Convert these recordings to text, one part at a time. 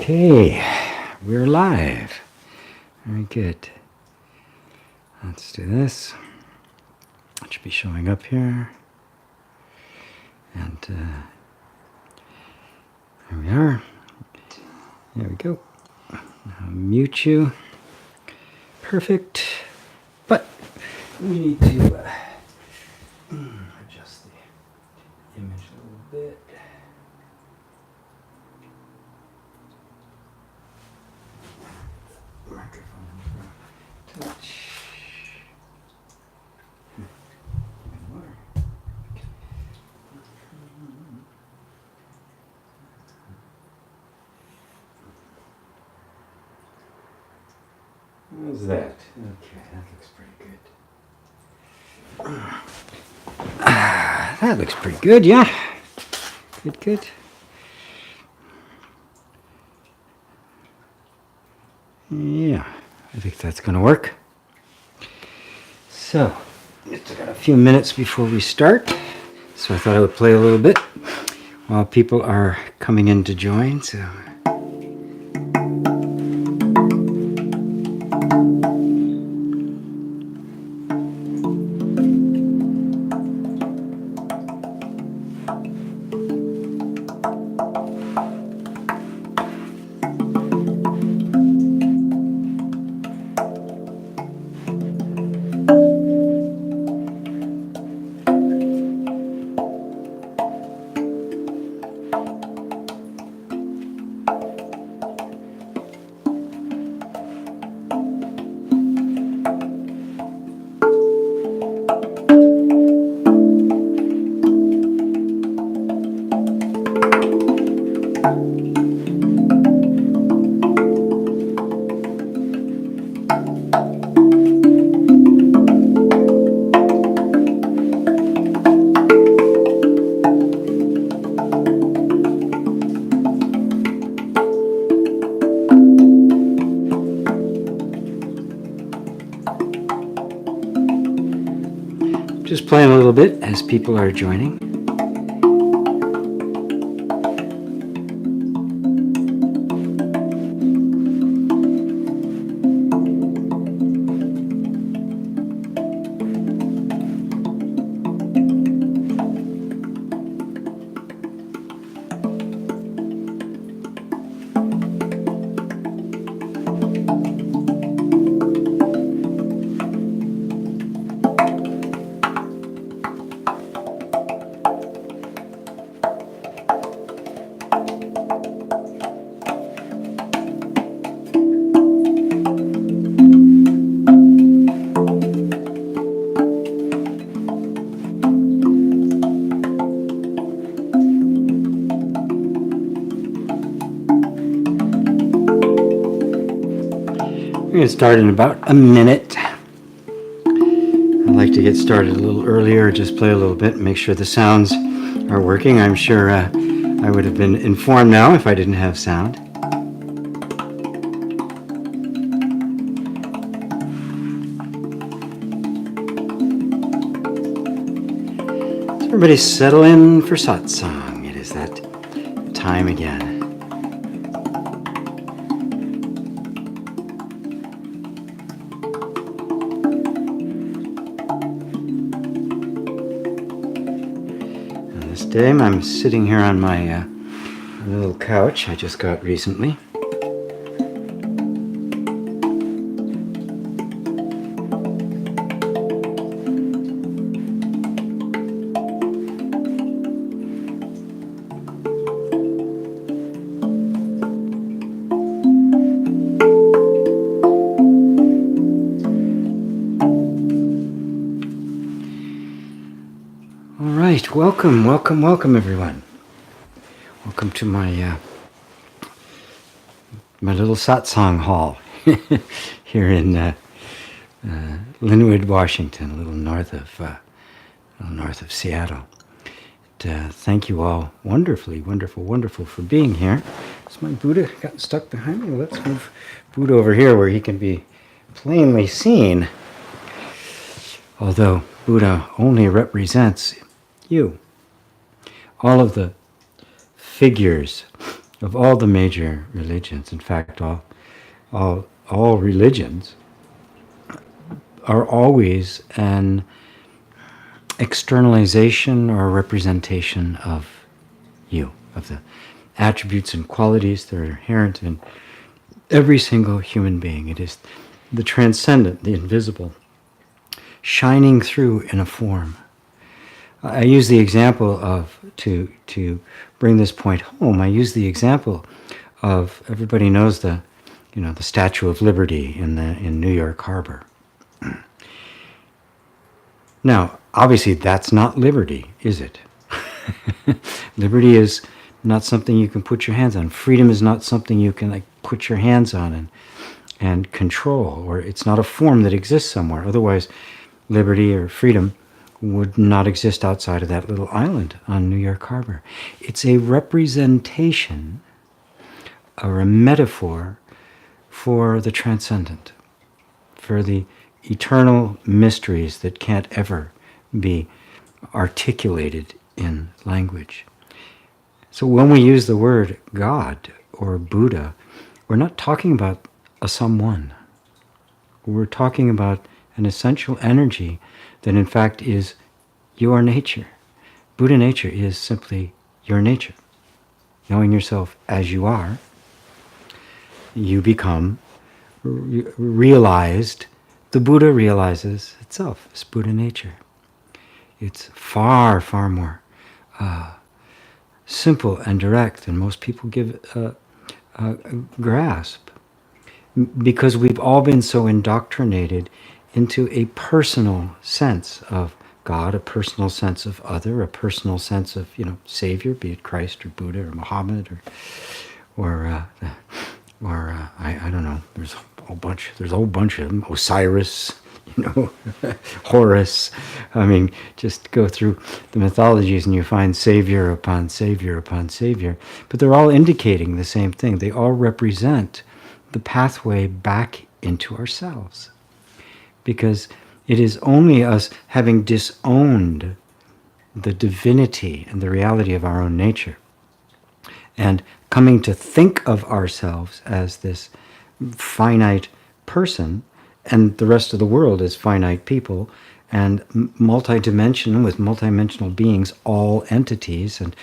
Okay, we're live. Very good. Let's do this. It should be showing up here. And there we are. There we go. I'll mute you. Perfect. But we need to adjust the image a little bit. Microphone touch. How's that? Okay, that looks pretty good. That looks pretty good, yeah. Good, good. Yeah, I think that's going to work. So, it's got a few minutes before we start, so I thought I would play a little bit while people are coming in to join. So. Just playing a little bit as people are joining. We're going to start in about a minute. I like to get started a little earlier, just play a little bit and make sure the sounds are working. I'm sure I would have been informed now if I didn't have sound. So everybody settle in for Satsang. It is that time again. Today I'm sitting here on my little couch I just got recently. Welcome, welcome, welcome, everyone. Welcome to my my little satsang hall here in Linwood, Washington, a little north of Seattle. Thank you all wonderfully, wonderful for being here. Is my Buddha got stuck behind me? Let's move Buddha over here where he can be plainly seen. Although Buddha only represents you. All of the figures of all the major religions, in fact, all religions are always an externalization or representation of you, of the attributes and qualities that are inherent in every single human being. It is the transcendent, the invisible, shining through in a form. I use the example of, to bring this point home, I use the example of, everybody knows the Statue of Liberty in New York Harbor. Now, obviously that's not liberty, is it? Liberty is not something you can put your hands on. Freedom is not something you can put your hands on and control, or it's not a form that exists somewhere. Otherwise, liberty or freedom would not exist outside of that little island on New York Harbor. It's a representation or a metaphor for the transcendent, for the eternal mysteries that can't ever be articulated in language. So when we use the word God or Buddha, we're not talking about a someone. We're talking about an essential energy that in fact is your nature. Buddha nature is simply your nature. Knowing yourself as you are, you become realized. The Buddha realizes itself as Buddha nature. It's far, far more simple and direct than most people give a grasp, because we've all been so indoctrinated into a personal sense of God, a personal sense of other, a personal sense of Savior, be it Christ or Buddha or Muhammad or I don't know. There's a whole bunch of them. Osiris, Horus. I mean, just go through the mythologies and you find Savior upon Savior upon Savior. But they're all indicating the same thing. They all represent the pathway back into ourselves. Because it is only us having disowned the divinity and the reality of our own nature and coming to think of ourselves as this finite person and the rest of the world as finite people and multidimensional with multidimensional beings, all entities, and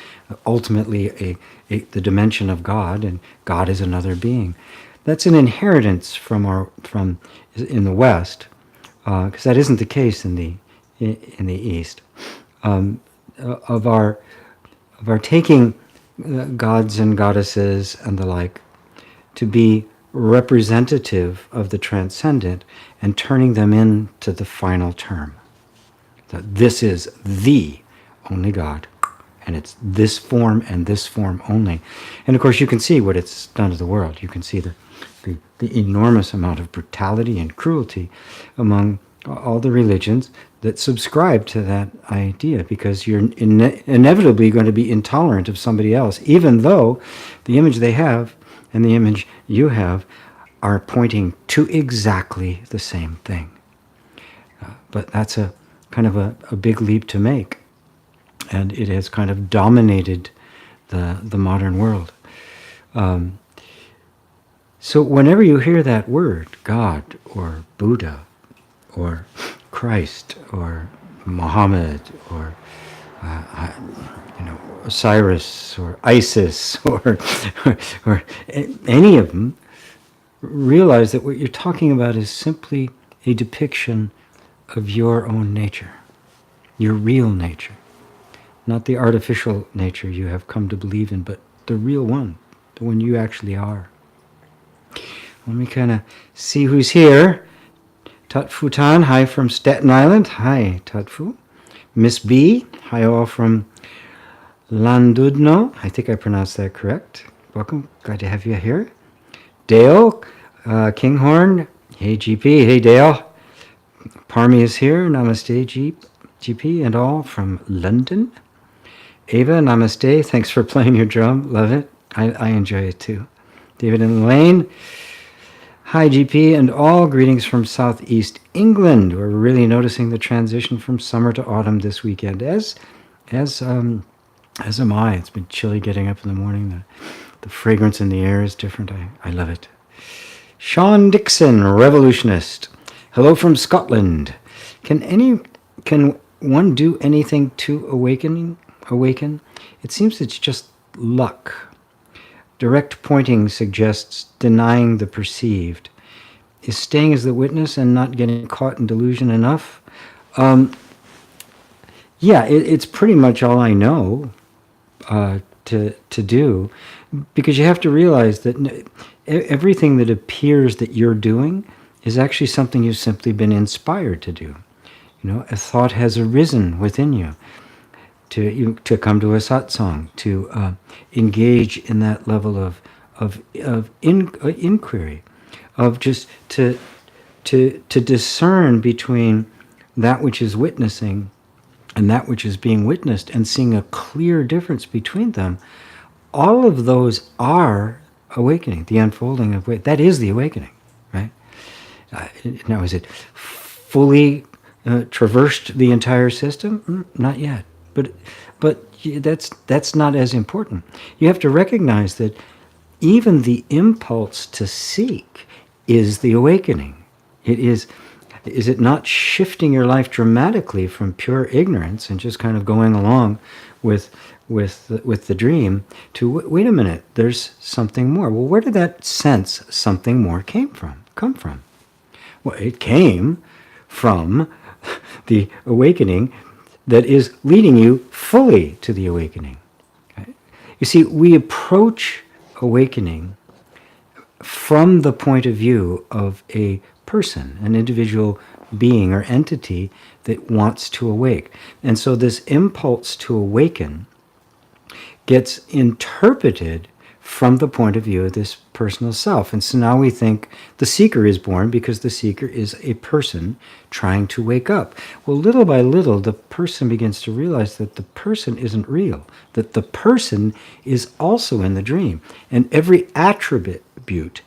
ultimately the dimension of God, and God is another being. That's an inheritance from in the West, because that isn't the case in the East, of our taking gods and goddesses and the like to be representative of the transcendent and turning them into the final term. That this is the only God, and it's this form and this form only. And of course you can see what it's done to the world. You can see the enormous amount of brutality and cruelty among all the religions that subscribe to that idea, because you're inevitably going to be intolerant of somebody else, even though the image they have and the image you have are pointing to exactly the same thing. But that's a kind of a big leap to make, and it has kind of dominated the modern world. So whenever you hear that word, God or Buddha or Christ or Muhammad or Osiris or Isis or any of them, realize that what you're talking about is simply a depiction of your own nature, your real nature, not the artificial nature you have come to believe in, but the real one, the one you actually are. Let me kind of see who's here. Tatfu Tan, hi from Staten Island. Hi, Tatfu. Miss B, hi all from Landudno. I think I pronounced that correct. Welcome, glad to have you here. Dale, Kinghorn. Hey, GP. Hey, Dale. Parmi is here. Namaste, GP, and all from London. Ava, namaste. Thanks for playing your drum. Love it. I enjoy it too. David and Elaine. Hi, GP, and all. Greetings from Southeast England. We're really noticing the transition from summer to autumn this weekend, as am I. It's been chilly getting up in the morning. The fragrance in the air is different. I love it. Sean Dixon, revolutionist. Hello from Scotland. Can one do anything to awaken? It seems it's just luck. Direct pointing suggests denying the perceived. Is staying as the witness and not getting caught in delusion enough? Yeah, it's pretty much all I know to do, because you have to realize that everything that appears that you're doing is actually something you've simply been inspired to do. A thought has arisen within you to come to a satsang, to engage in that level of inquiry, of just to discern between that which is witnessing and that which is being witnessed, and seeing a clear difference between them. All of those are awakening, the unfolding of that is the awakening, right? Now, is it fully traversed the entire system? Not yet, but that's not as important. You have to recognize that even the impulse to seek is the awakening. Is it not shifting your life dramatically from pure ignorance and just kind of going along with the dream to, wait a minute, there's something more? Well, where did that sense something more come from? Well, it came from the awakening that is leading you fully to the awakening. Okay? You see, we approach awakening from the point of view of a person, an individual being or entity that wants to awake. And so this impulse to awaken gets interpreted from the point of view of this personal self. And so now we think the seeker is born because the seeker is a person trying to wake up. Well, little by little, the person begins to realize that the person isn't real, that the person is also in the dream. And every attribute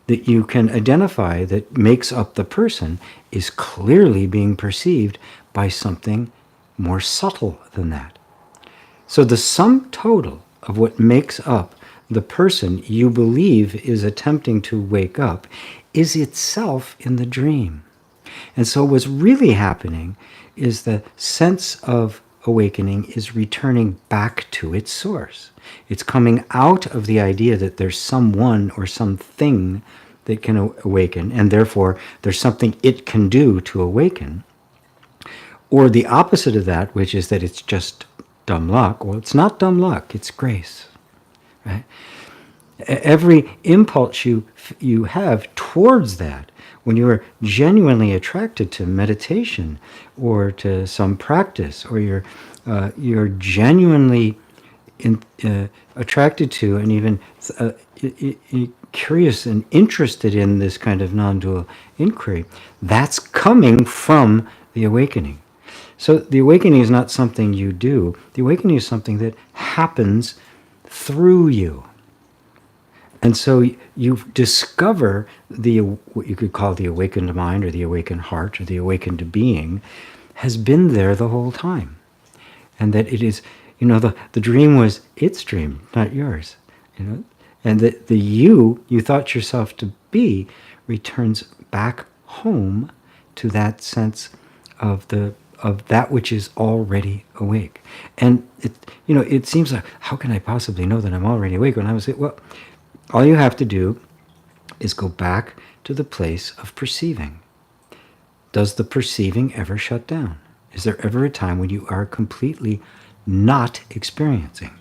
that you can identify that makes up the person is clearly being perceived by something more subtle than that. So the sum total of what makes up the person you believe is attempting to wake up is itself in the dream. And so what's really happening is the sense of awakening is returning back to its source. It's coming out of the idea that there's someone or something that can awaken, and therefore there's something it can do to awaken. Or the opposite of that, which is that it's just dumb luck. Well, it's not dumb luck, it's grace. Right? Every impulse you have towards that, when you are genuinely attracted to meditation or to some practice, or you're genuinely attracted to and even curious and interested in this kind of non-dual inquiry, that's coming from the awakening. So the awakening is not something you do. The awakening is something that happens through you. And so you discover what you could call the awakened mind, or the awakened heart, or the awakened being has been there the whole time. And that it is, the dream was its dream, not yours. And that the you thought yourself to be returns back home to that sense of that which is already awake. And it seems like, how can I possibly know that I'm already awake? When I would say, well, all you have to do is go back to the place of perceiving. Does the perceiving ever shut down? Is there ever a time when you are completely not experiencing?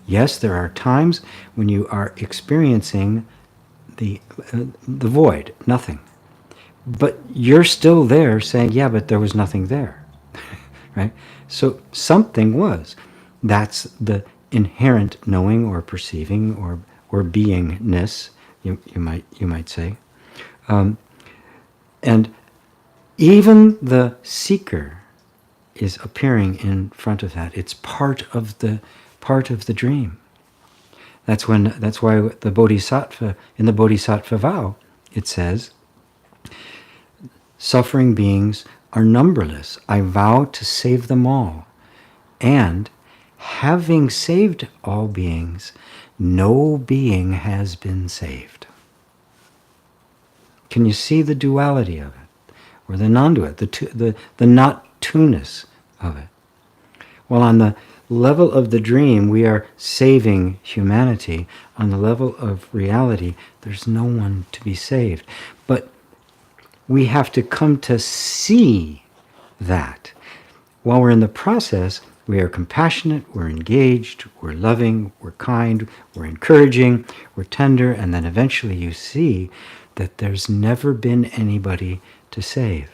Yes, there are times when you are experiencing the void, nothing. But you're still there saying, yeah, but there was nothing there. Right? So something was. That's the inherent knowing or perceiving or beingness, you might say. And even the seeker is appearing in front of that. It's part of the dream. That's why the Bodhisattva, in the Bodhisattva vow, it says, suffering beings are numberless. I vow to save them all. And having saved all beings, no being has been saved. Can you see the duality of it? Or the non-duality, the not-two-ness of it? Well, on the level of the dream, we are saving humanity. On the level of reality, there's no one to be saved. But we have to come to see that. While we're in the process, we are compassionate, we're engaged, we're loving, we're kind, we're encouraging, we're tender, and then eventually you see that there's never been anybody to save.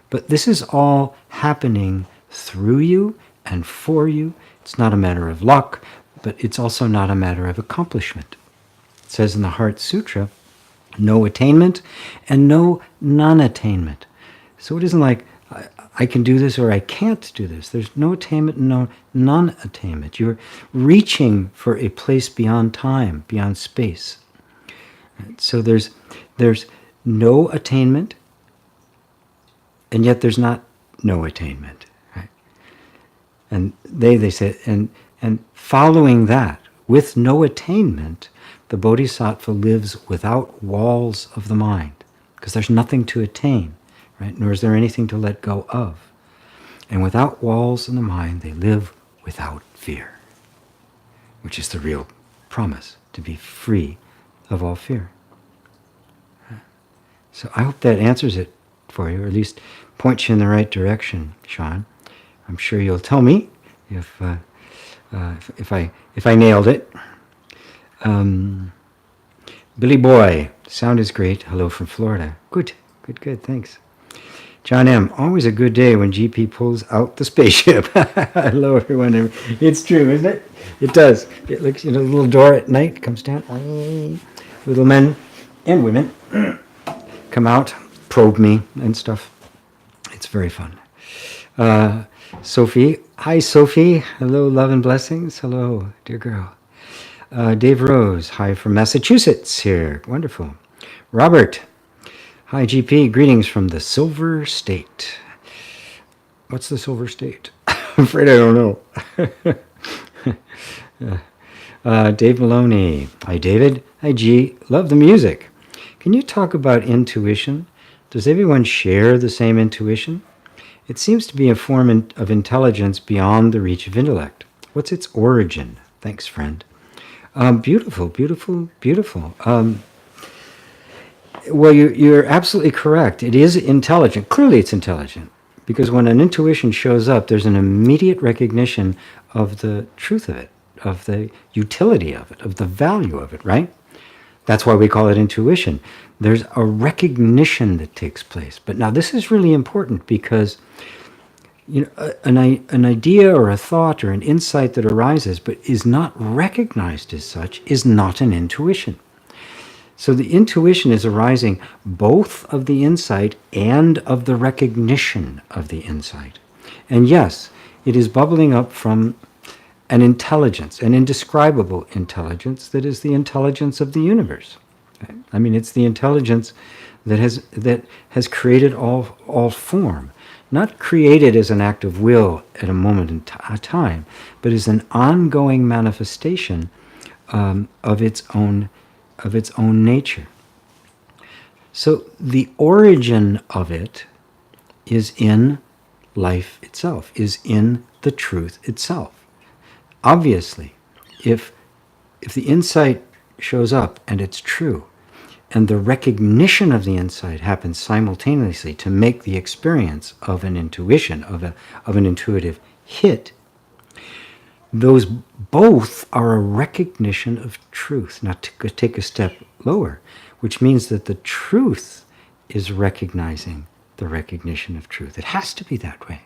But this is all happening through you and for you. It's not a matter of luck, but it's also not a matter of accomplishment. It says in the Heart Sutra, no attainment and no non-attainment. So it isn't like I can do this or I can't do this. There's no attainment and no non-attainment. You're reaching for a place beyond time, beyond space. So there's no attainment, and yet there's not no attainment. Right? And they say, and following that, with no attainment, the Bodhisattva lives without walls of the mind, because there's nothing to attain, right? Nor is there anything to let go of. And without walls in the mind, they live without fear, which is the real promise, to be free of all fear. So I hope that answers it for you, or at least points you in the right direction, Sean. I'm sure you'll tell me if I nailed it. Billy Boy, sound is great. Hello from Florida. Good, thanks. John M, always a good day when GP pulls out the spaceship. Hello everyone. It's true, isn't it? It does. It looks, the little door at night comes down. Little men and women come out, probe me and stuff. It's very fun. Sophie, hi Sophie. Hello, love and blessings. Hello, dear girl. Dave Rose, hi from Massachusetts here. Wonderful. Robert, hi GP, greetings from the Silver State. What's the Silver State? I'm afraid I don't know. Dave Maloney, hi David. Hi G, love the music. Can you talk about intuition? Does everyone share the same intuition? It seems to be a form of intelligence beyond the reach of intellect. What's its origin? Thanks, friend. Beautiful. Well, you're absolutely correct. It is intelligent. Clearly it's intelligent. Because when an intuition shows up, there's an immediate recognition of the truth of it, of the utility of it, of the value of it, right? That's why we call it intuition. There's a recognition that takes place. But now this is really important because an idea or a thought or an insight that arises but is not recognized as such is not an intuition. So the intuition is arising both of the insight and of the recognition of the insight. And yes, it is bubbling up from an intelligence, an indescribable intelligence that is the intelligence of the universe. I mean, it's the intelligence that has created all form. Not created as an act of will at a moment in time, but as an ongoing manifestation of its own nature. So the origin of it is in life itself, is in the truth itself. Obviously, if the insight shows up and it's true, and the recognition of the insight happens simultaneously to make the experience of an intuition, of an intuitive hit, those both are a recognition of truth. Now to take a step lower, which means that the truth is recognizing the recognition of truth. It has to be that way.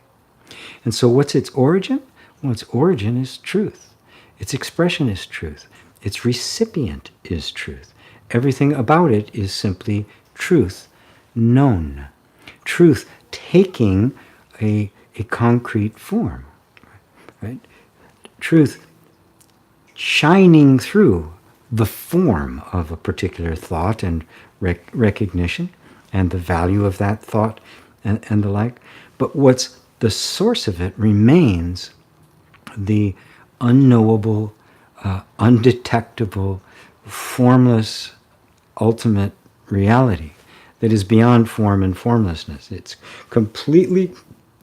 And so what's its origin? Well, its origin is truth. Its expression is truth. Its recipient is truth. Everything about it is simply truth known. Truth taking a concrete form. Right? Truth shining through the form of a particular thought and recognition and the value of that thought and the like. But what's the source of it remains the unknowable undetectable, formless, ultimate reality that is beyond form and formlessness. It's completely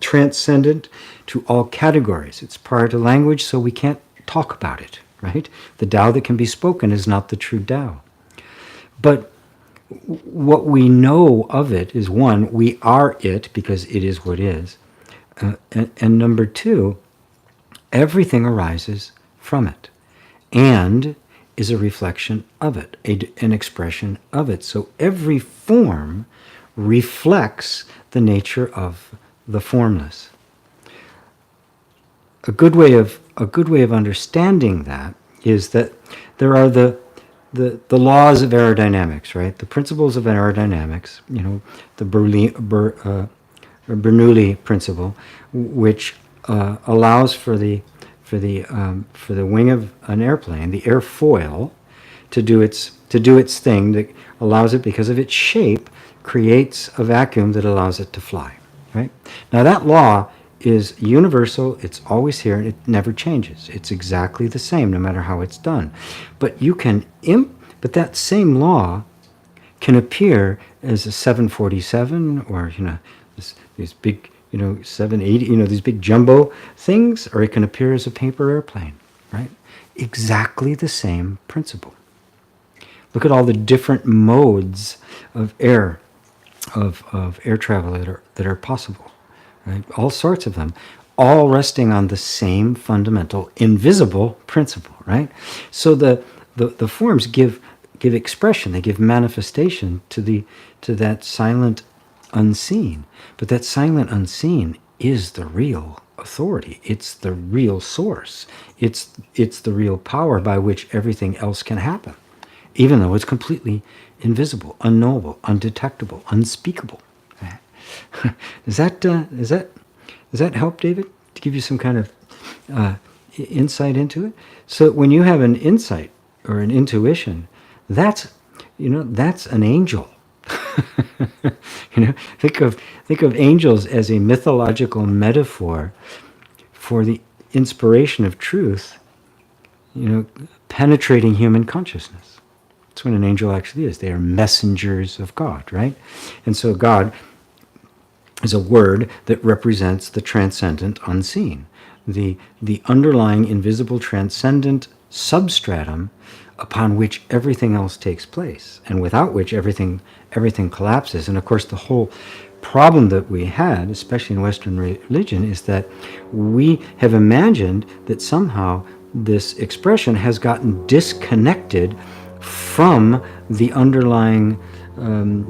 transcendent to all categories. It's part of language, so we can't talk about it, right? The Tao that can be spoken is not the true Tao. But what we know of it is, one, we are it because it is what is. And number two, everything arises from it and is a reflection of it, an expression of it. So every form reflects the nature of the formless. A good way of understanding that is that there are the laws of aerodynamics, right? The principles of aerodynamics, the Bernoulli principle, which allows for the wing of an airplane, the airfoil, to do its thing, that allows it, because of its shape, creates a vacuum that allows it to fly, right? Now that law is universal, it's always here, and it never changes. It's exactly the same no matter how it's done. But but that same law can appear as a 747 or these big 780, these big jumbo things, or it can appear as a paper airplane, right? Exactly the same principle. Look at all the different modes of air travel that are possible, right? All sorts of them, all resting on the same fundamental invisible principle, right? So the forms give expression, they give manifestation to that silent unseen. But that silent unseen is the real authority. It's the real source. It's the real power by which everything else can happen, even though it's completely invisible, unknowable, undetectable, unspeakable. Does that help, David? To give you some kind of insight into it? So when you have an insight or an intuition, that's an angel. Think of angels as a mythological metaphor for the inspiration of truth, penetrating human consciousness. That's what an angel actually is. They are messengers of God, right? And so God is a word that represents the transcendent unseen, the underlying invisible transcendent substratum upon which everything else takes place, and without which everything collapses. And of course, the whole problem that we had, especially in Western religion, is that we have imagined that somehow this expression has gotten disconnected from the underlying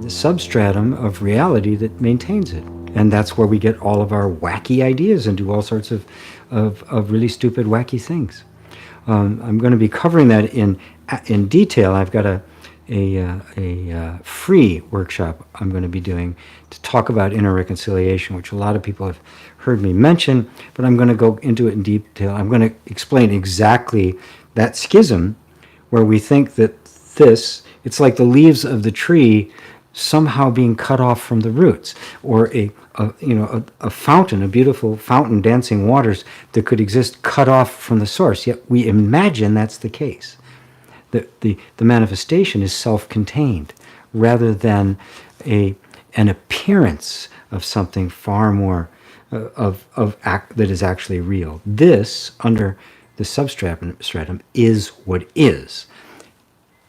substratum of reality that maintains it. And that's where we get all of our wacky ideas and do all sorts of really stupid, wacky things. I'm going to be covering that in detail. I've got a free workshop I'm going to be doing to talk about inner reconciliation, which a lot of people have heard me mention, but I'm going to go into it in detail. I'm going to explain exactly that schism where we think that it's like the leaves of the tree somehow being cut off from the roots, or a fountain, a beautiful fountain, dancing waters that could exist cut off from the source. Yet we imagine that's the case. The manifestation is self-contained rather than an appearance of something far more that is actually real. This, under the substratum, is what is.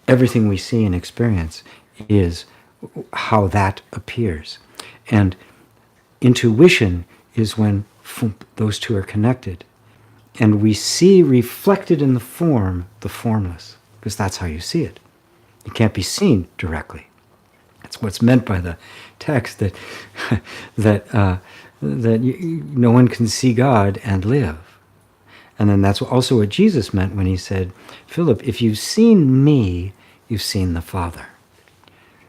Everything we see and experience is how that appears. And intuition is when those two are connected. And we see reflected in the form, the formless, because that's how you see it. It can't be seen directly. That's what's meant by the text, that no one can see God and live. And then that's also what Jesus meant when he said, Philip, if you've seen me, you've seen the Father.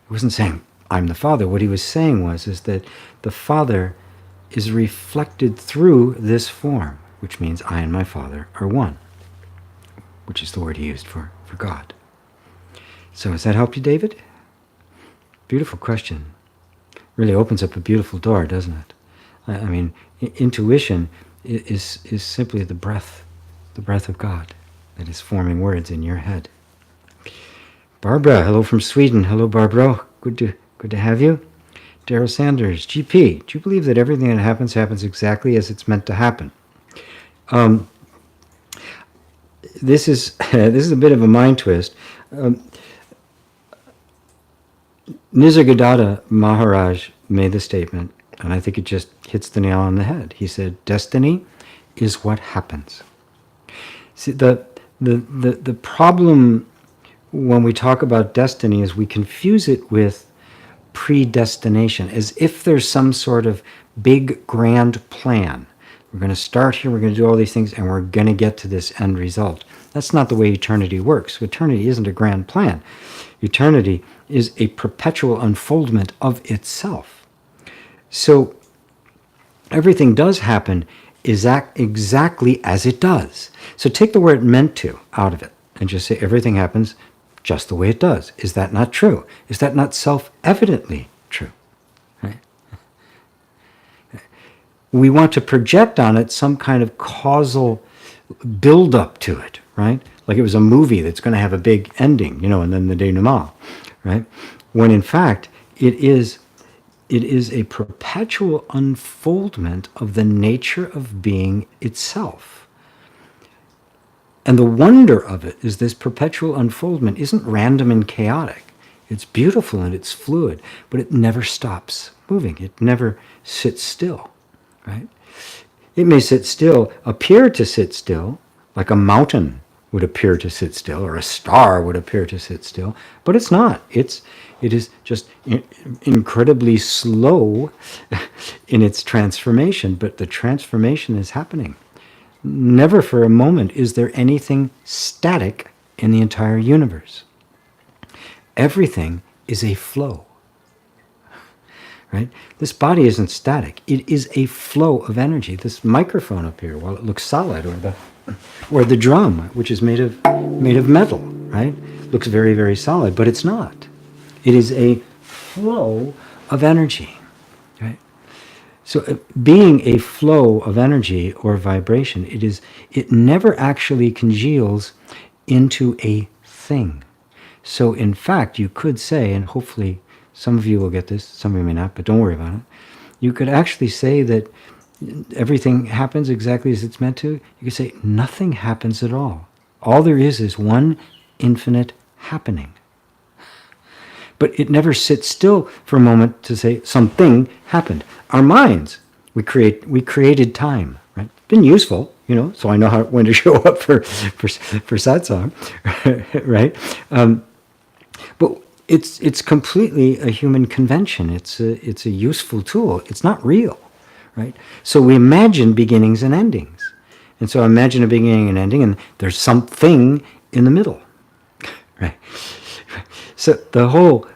He wasn't saying, I'm the Father. What he was saying is that the Father is reflected through this form, which means I and my Father are one, which is the word he used for God. So does that help you, David? Beautiful question. Really opens up a beautiful door, doesn't it? I mean, intuition is simply the breath of God. that is forming words in your head. Barbara, hello from Sweden. Hello, Barbara. Good to have you. Daryl Sanders, GP, do you believe that everything that happens exactly as it's meant to happen? This is a bit of a mind twist. Nisargadatta Maharaj made the statement, and I think it just hits the nail on the head. He said, destiny is what happens. See, the problem when we talk about destiny is we confuse it with predestination, as if there's some sort of big grand plan. We're going to start here, we're going to do all these things, and we're going to get to this end result. That's not the way eternity works. Eternity isn't a grand plan. Eternity is a perpetual unfoldment of itself. So everything does happen exactly as it does. So take the word meant to out of it and just say everything happens just the way it does. Is that not true? Is that not self-evidently true? Right? We want to project on it some kind of causal build-up to it, right? Like it was a movie that's going to have a big ending, and then the denouement, right? When in fact, it is a perpetual unfoldment of the nature of being itself. And the wonder of it is this perpetual unfoldment isn't random and chaotic. It's beautiful and it's fluid, but it never stops moving. It never sits still, right? It may sit still, appear to sit still, like a mountain would appear to sit still, or a star would appear to sit still, but it's not. It is just incredibly slow in its transformation, but the transformation is happening. Never for a moment is there anything static in the entire universe. Everything is a flow, right? This body isn't static. It is a flow of energy. This microphone up here, while it looks solid, or the drum, which is made of metal, right? Looks very, very solid, but it's not. It is a flow of energy, right? So being a flow of energy or vibration, it never actually congeals into a thing. So in fact, you could say, and hopefully some of you will get this, some of you may not, but don't worry about it. You could actually say that everything happens exactly as it's meant to. You could say nothing happens at all. All there is one infinite happening. But it never sits still for a moment to say something happened. Our minds, we created time, right? It's been useful, so I know when to show up for satsang, right? But it's completely a human convention. It's a useful tool. It's not real, right? So we imagine beginnings and endings, and so imagine a beginning and ending, and there's something in the middle, right? So the whole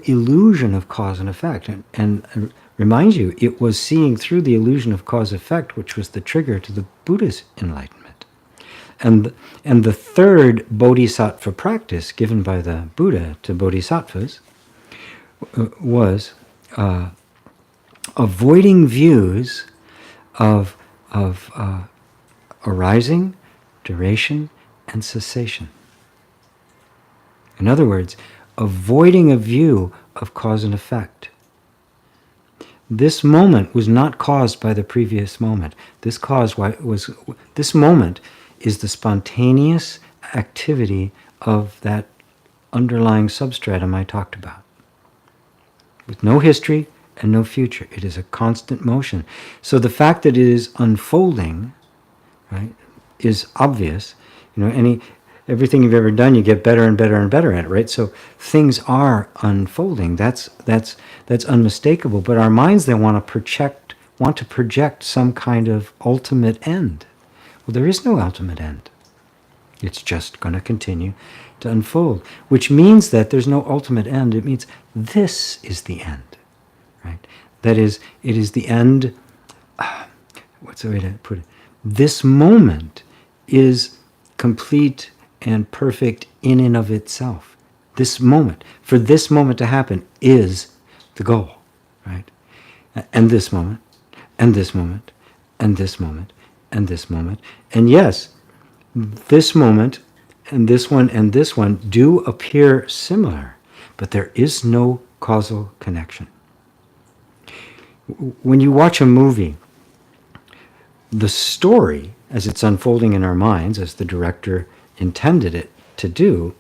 illusion of cause and effect, and remind you, it was seeing through the illusion of cause-effect which was the trigger to the Buddha's enlightenment. And the third bodhisattva practice given by the Buddha to bodhisattvas was avoiding views of arising, duration, and cessation. In other words, avoiding a view of cause and effect. This moment was not caused by the previous moment. This moment is the spontaneous activity of that underlying substratum I talked about. With no history and no future. It is a constant motion. So the fact that it is unfolding, right, is obvious. Everything you've ever done, you get better and better and better at it, right? So things are unfolding. That's unmistakable. But our minds then want to project some kind of ultimate end. Well, there is no ultimate end. It's just going to continue to unfold, which means that there's no ultimate end. It means this is the end, right? That is, it is the end. What's the way to put it? This moment is complete and perfect in and of itself. This moment, for this moment to happen, is the goal, right? And this moment, and this moment, and this moment, and this moment. And yes, this moment and this one do appear similar, but there is no causal connection. When you watch a movie, the story, as it's unfolding in our minds, as the director intended it to do,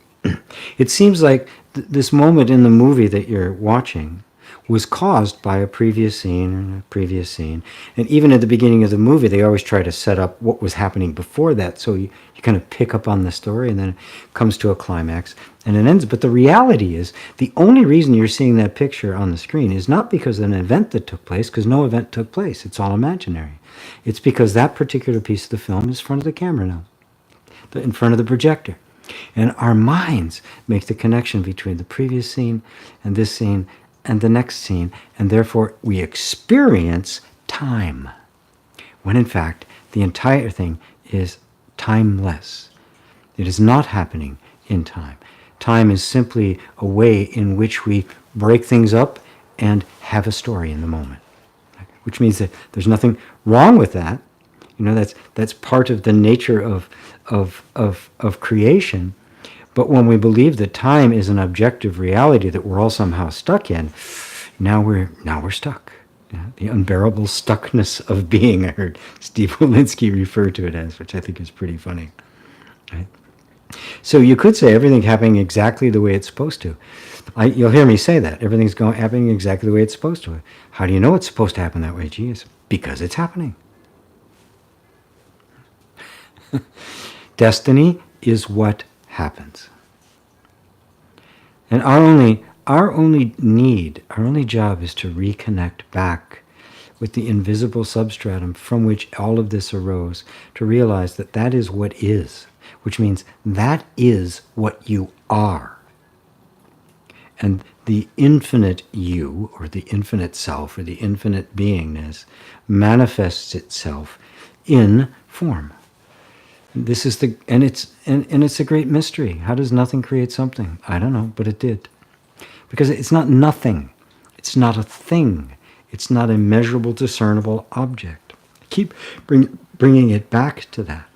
it seems like this moment in the movie that you're watching was caused by a previous scene and a previous scene. And even at the beginning of the movie, they always try to set up what was happening before that, so you kind of pick up on the story, and then it comes to a climax, and it ends. But the reality is, the only reason you're seeing that picture on the screen is not because of an event that took place, because no event took place. It's all imaginary. It's because that particular piece of the film is in front of the camera now, in front of the projector. And our minds make the connection between the previous scene and this scene and the next scene, and therefore we experience time, when in fact the entire thing is timeless. It is not happening in time. Time is simply a way in which we break things up and have a story in the moment, which means that there's nothing wrong with that. You know, that's part of the nature of creation. But when we believe that time is an objective reality that we're all somehow stuck in, now we're stuck. Yeah, the unbearable stuckness of being, I heard Steve Wolinski refer to it as, which I think is pretty funny. Right? So you could say everything happening exactly the way it's supposed to. You'll hear me say that. Everything's happening exactly the way it's supposed to. How do you know it's supposed to happen that way? Geez, because it's happening. Destiny is what happens. And our only job is to reconnect back with the invisible substratum from which all of this arose, to realize that that is what is, which means that is what you are. And the infinite you, or the infinite self, or the infinite beingness, manifests itself in form. This is it's a great mystery. How does nothing create something? I don't know, but it did. Because it's not nothing. It's not a thing. It's not a measurable, discernible object. Keep bringing it back to that,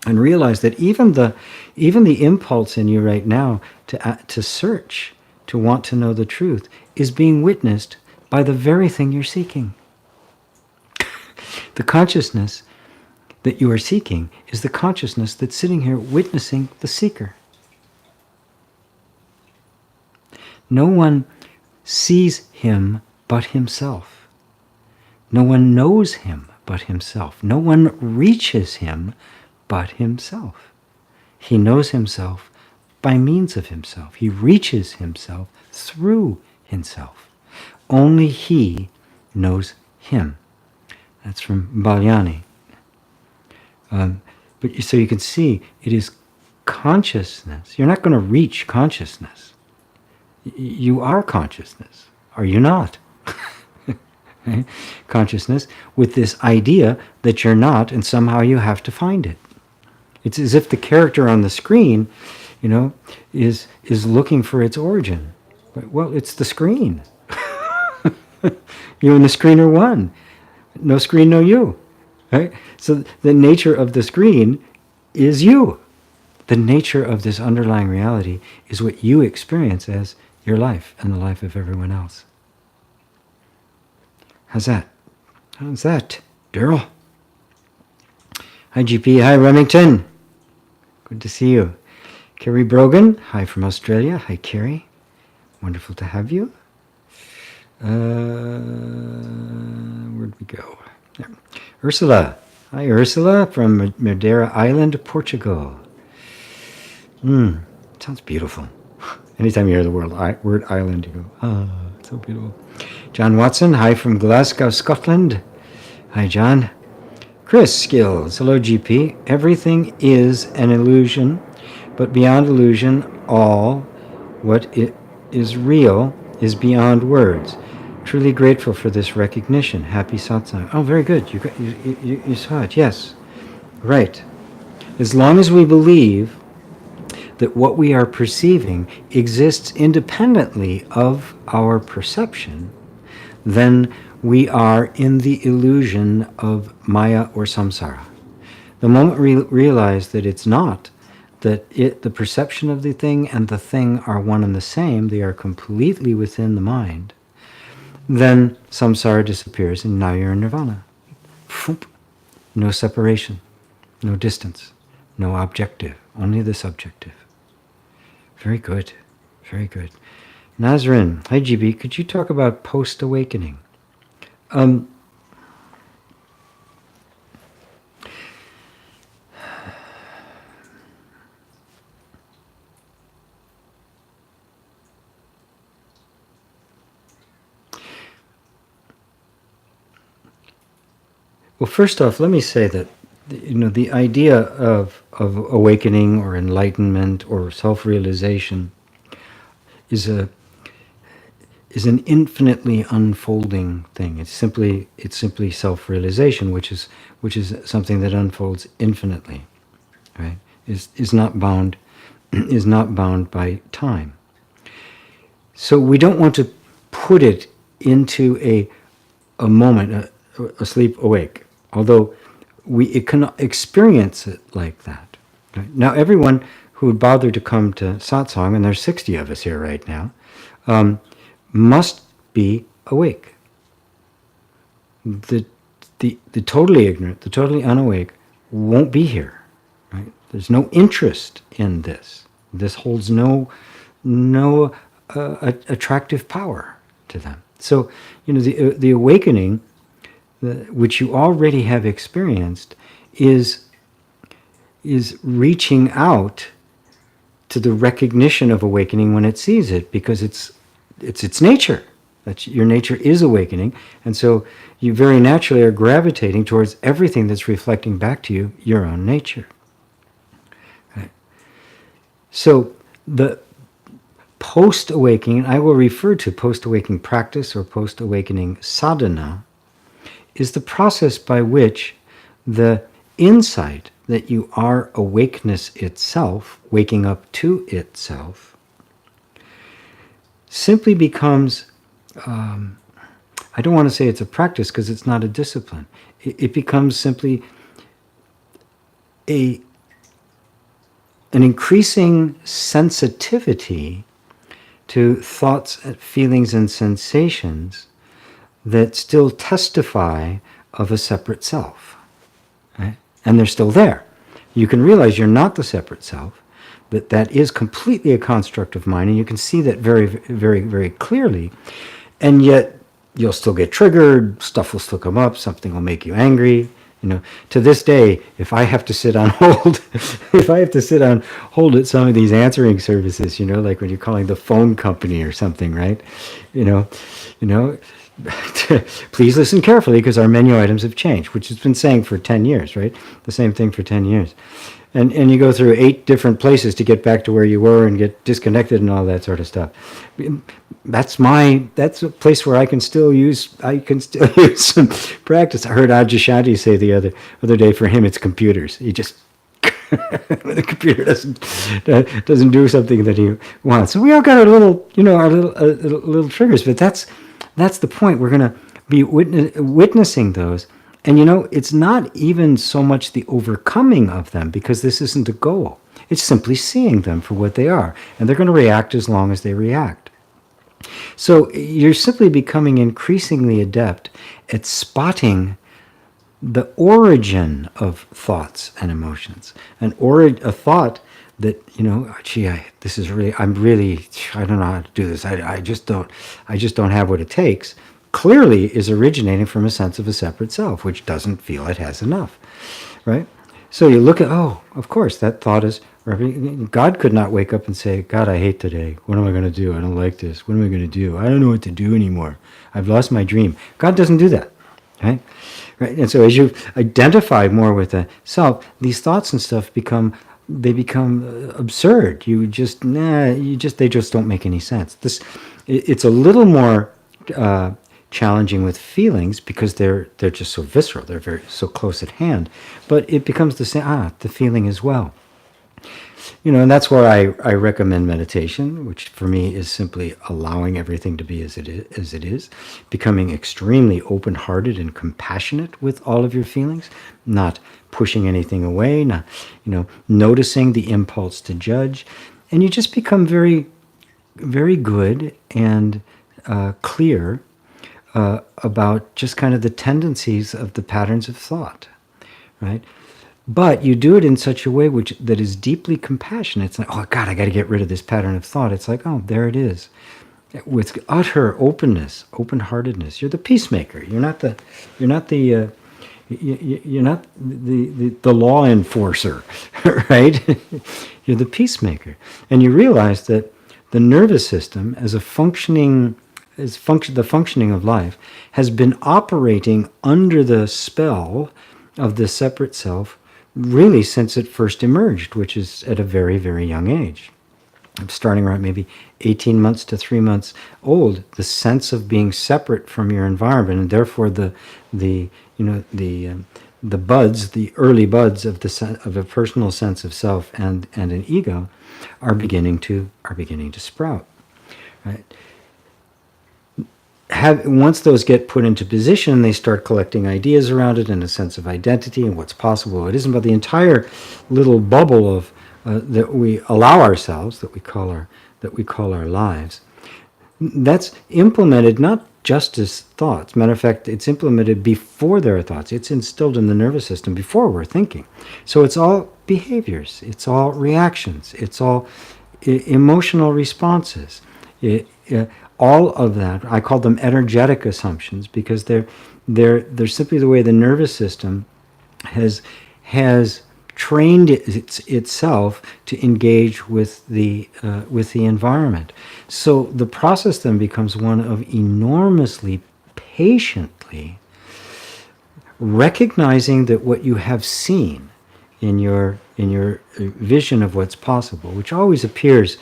and realize that even the impulse in you right now to search, to want to know the truth, is being witnessed by the very thing you're seeking. The consciousness that you are seeking is the consciousness that's sitting here witnessing the seeker. No one sees him but himself. No one knows him but himself. No one reaches him but himself. He knows himself by means of himself. He reaches himself through himself. Only he knows him. That's from Balyani. So you can see, it is consciousness. You're not going to reach consciousness. You are consciousness, are you not? Right? Consciousness with this idea that you're not, and somehow you have to find it. It's as if the character on the screen, is looking for its origin. Well, it's the screen. You and the screen are one. No screen, no you. Right? So the nature of the screen is you. The nature of this underlying reality is what you experience as your life and the life of everyone else. How's that? How's that, Daryl? Hi, GP. Hi, Remington. Good to see you. Kerry Brogan. Hi from Australia. Hi, Kerry. Wonderful to have you. Where'd we go? There. Ursula. Hi, Ursula from Madeira Island, Portugal. Sounds beautiful. Anytime you hear the word island, you go, it's so beautiful. John Watson, hi from Glasgow, Scotland. Hi, John. Chris Skills, hello, GP. Everything is an illusion, but beyond illusion, all what is real is beyond words. Truly grateful for this recognition. Happy Satsang. Oh, very good. You saw it. Yes. Right. As long as we believe that what we are perceiving exists independently of our perception, then we are in the illusion of Maya or samsara. The moment we realize that it's not, that the perception of the thing and the thing are one and the same, they are completely within the mind, then samsara disappears and now you're in nirvana. No separation, no distance, no objective, only the subjective. Very good, very good. Nazrin, hi GB, could you talk about post-awakening? Well, first off, let me say that the idea of awakening or enlightenment or self-realization is an infinitely unfolding thing. It's simply self-realization, which is something that unfolds infinitely, right? Is not bound by time. So we don't want to put it into a moment, asleep, awake. Although we can experience it like that. Right? Now, everyone who would bother to come to Satsang, and there's 60 of us here right now, must be awake. The totally ignorant, the totally unawake won't be here. Right? There's no interest in this. This holds no attractive power to them. So, the awakening, which you already have experienced, is reaching out to the recognition of awakening when it sees it, because it's its nature. Your nature is awakening, and so you very naturally are gravitating towards everything that's reflecting back to you your own nature. Right? So the post-awakening, I will refer to post-awakening practice or post-awakening sadhana, is the process by which the insight that you are awakeness itself, waking up to itself, simply becomes, I don't want to say it's a practice because it's not a discipline. It becomes simply an increasing sensitivity to thoughts, feelings, and sensations that still testify of a separate self, right? And they're still there. You can realize you're not the separate self, but that is completely a construct of mind, and you can see that very, very, very clearly. And yet, you'll still get triggered, stuff will still come up, something will make you angry. To this day, if I have to sit on hold, at some of these answering services, like when you're calling the phone company or something, right? Please listen carefully because our menu items have changed, which it's been saying for 10 years, right? The same thing for 10 years. And you go through 8 different places to get back to where you were and get disconnected and all that sort of stuff. That's a place where I can still use some practice. I heard Ajay Shanti say the other day, for him it's computers. He just when the computer doesn't do something that he wants. So we all got our little triggers, but that's the point. We're going to be witnessing those. And it's not even so much the overcoming of them, because this isn't a goal. It's simply seeing them for what they are. And they're going to react as long as they react. So you're simply becoming increasingly adept at spotting the origin of thoughts and emotions. A thought that, I don't know how to do this. I just don't have what it takes, clearly is originating from a sense of a separate self, which doesn't feel it has enough, right? So you look at, of course, that thought is, God could not wake up and say, God, I hate today. What am I going to do? I don't like this. What am I going to do? I don't know what to do anymore. I've lost my dream. God doesn't do that, right? And so as you identify more with the self, these thoughts and stuff become absurd. They just don't make any sense. It's a little more challenging with feelings because they're just so visceral. They're so close at hand. But it becomes the same. The feeling as well. And that's where I recommend meditation, which for me is simply allowing everything to be as it is, becoming extremely open-hearted and compassionate with all of your feelings, not pushing anything away, not, noticing the impulse to judge. And you just become very, very good and clear about just kind of the tendencies of the patterns of thought, right? But you do it in such a way that is deeply compassionate. It's like, oh God, I got to get rid of this pattern of thought. It's like, oh, there it is. With utter openness, open-heartedness. You're the peacemaker. You're not the law enforcer, right? You're the peacemaker. And you realize that the nervous system, as the functioning of life, has been operating under the spell of the separate self really since it first emerged, which is at a very, very young age. Starting around maybe 18 months to 3 months old, the sense of being separate from your environment, and therefore the buds, the early buds of a personal sense of self and an ego, are beginning to sprout. Right? Once those get put into position, they start collecting ideas around it and a sense of identity and what's possible. It isn't about the entire little bubble of that we allow ourselves, that we call our lives. That's implemented not just as thoughts. Matter of fact, it's implemented before there are thoughts. It's instilled in the nervous system before we're thinking. So it's all behaviors. It's all reactions. It's all emotional responses. All of that, I call them energetic assumptions, because they're simply the way the nervous system has trained itself to engage with the environment. So the process then becomes one of enormously patiently recognizing that what you have seen in your vision of what's possible, which always appears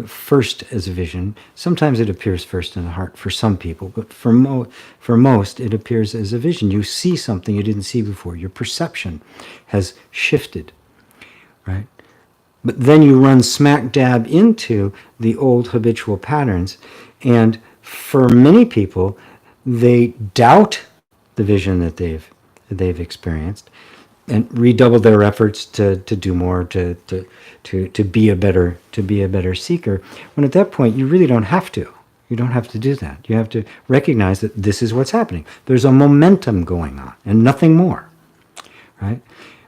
first as a vision. Sometimes it appears first in the heart for some people, but for most it appears as a vision. You see something you didn't see before. Your perception has shifted, right? But then you run smack dab into the old habitual patterns, and for many people, they doubt the vision that they've experienced, and redouble their efforts to do more, to be a better seeker. When at that point you really don't have to. You don't have to do that. You have to recognize that this is what's happening. There's a momentum going on and nothing more, right?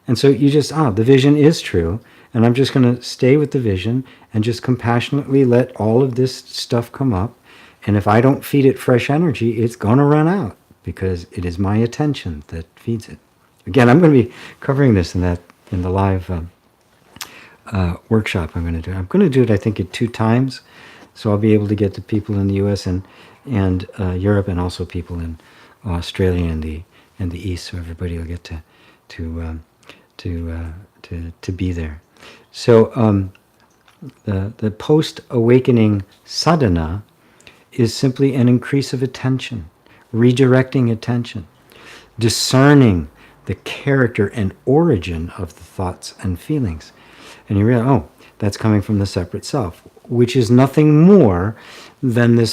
And so you just, the vision is true, and I'm just going to stay with the vision and just compassionately let all of this stuff come up. And if I don't feed it fresh energy, it's going to run out, because it is my attention that feeds it. Again, I'm going to be covering this in the live workshop I'm going to do. I'm going to do it, I think, at 2 times, so I'll be able to get to people in the U.S. and Europe, and also people in Australia and the East, so everybody will get to be there. So the post-awakening sadhana is simply an increase of attention, redirecting attention, discerning the character and origin of the thoughts and feelings. And you realize, that's coming from the separate self, which is nothing more than a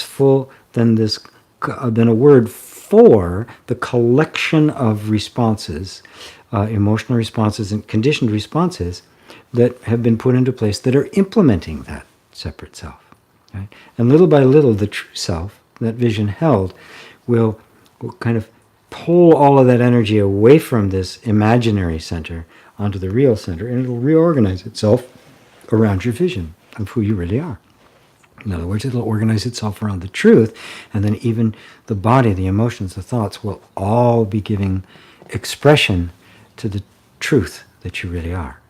word for the collection of responses, emotional responses and conditioned responses that have been put into place that are implementing that separate self. Right? And little by little, the true self, that vision held, will kind of pull all of that energy away from this imaginary center onto the real center, and it'll reorganize itself around your vision of who you really are. In other words, it'll organize itself around the truth, and then even the body, the emotions, the thoughts will all be giving expression to the truth that you really are,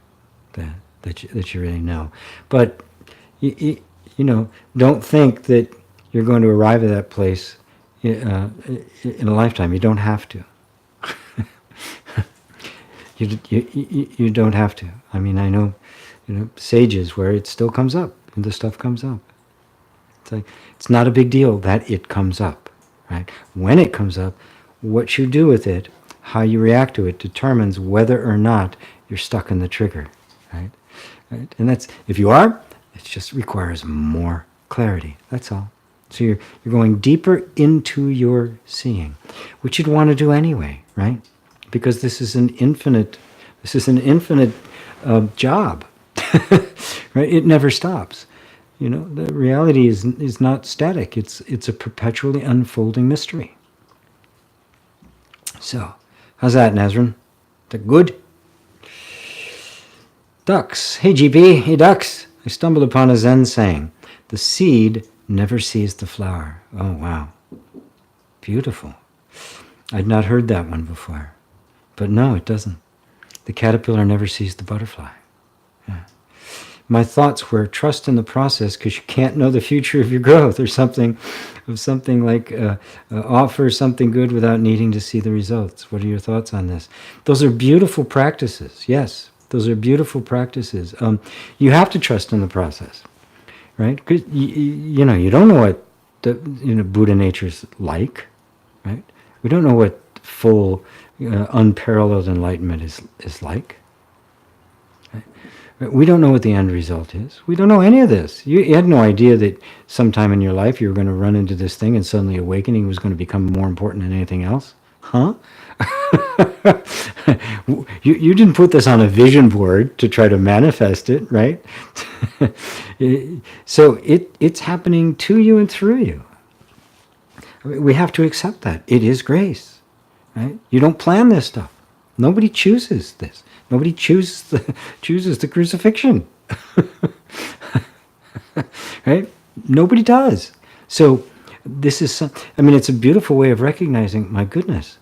that you really know. But you don't think that you're going to arrive at that place in a lifetime. You don't have to. You don't have to. I mean, I know, sages where it still comes up, and the stuff comes up. It's like, it's not a big deal that it comes up, right? When it comes up, what you do with it, how you react to it, determines whether or not you're stuck in the trigger, right? Right? And that's, if you are, it just requires more clarity. That's all. So you're going deeper into your seeing, which you'd want to do anyway, right? Because this is an infinite job, right? It never stops. You know, the reality is not static. It's a perpetually unfolding mystery. So, how's that, Nazrin? Is that good? Ducks. Hey, GP. Hey, ducks. I stumbled upon a Zen saying, the seed never sees the flower. Oh, wow. Beautiful. I'd not heard that one before. But no, it doesn't. The caterpillar never sees the butterfly. Yeah. My thoughts were trust in the process because you can't know the future of your growth, or something like offer something good without needing to see the results. What are your thoughts on this? Those are beautiful practices. Yes, those are beautiful practices. You have to trust in the process, right? Because you know, you don't know what the Buddha nature's like, right? We don't know what full unparalleled enlightenment is like. We don't know what the end result is. We don't know any of this. You had no idea that sometime in your life you were going to run into this thing and suddenly awakening was going to become more important than anything else. Huh? you didn't put this on a vision board to try to manifest it, right? So it's happening to you and through you. I mean, we have to accept that. It is grace, right? You don't plan this stuff. Nobody chooses this. Nobody chooses the crucifixion, right? Nobody does. So this is it's a beautiful way of recognizing, my goodness,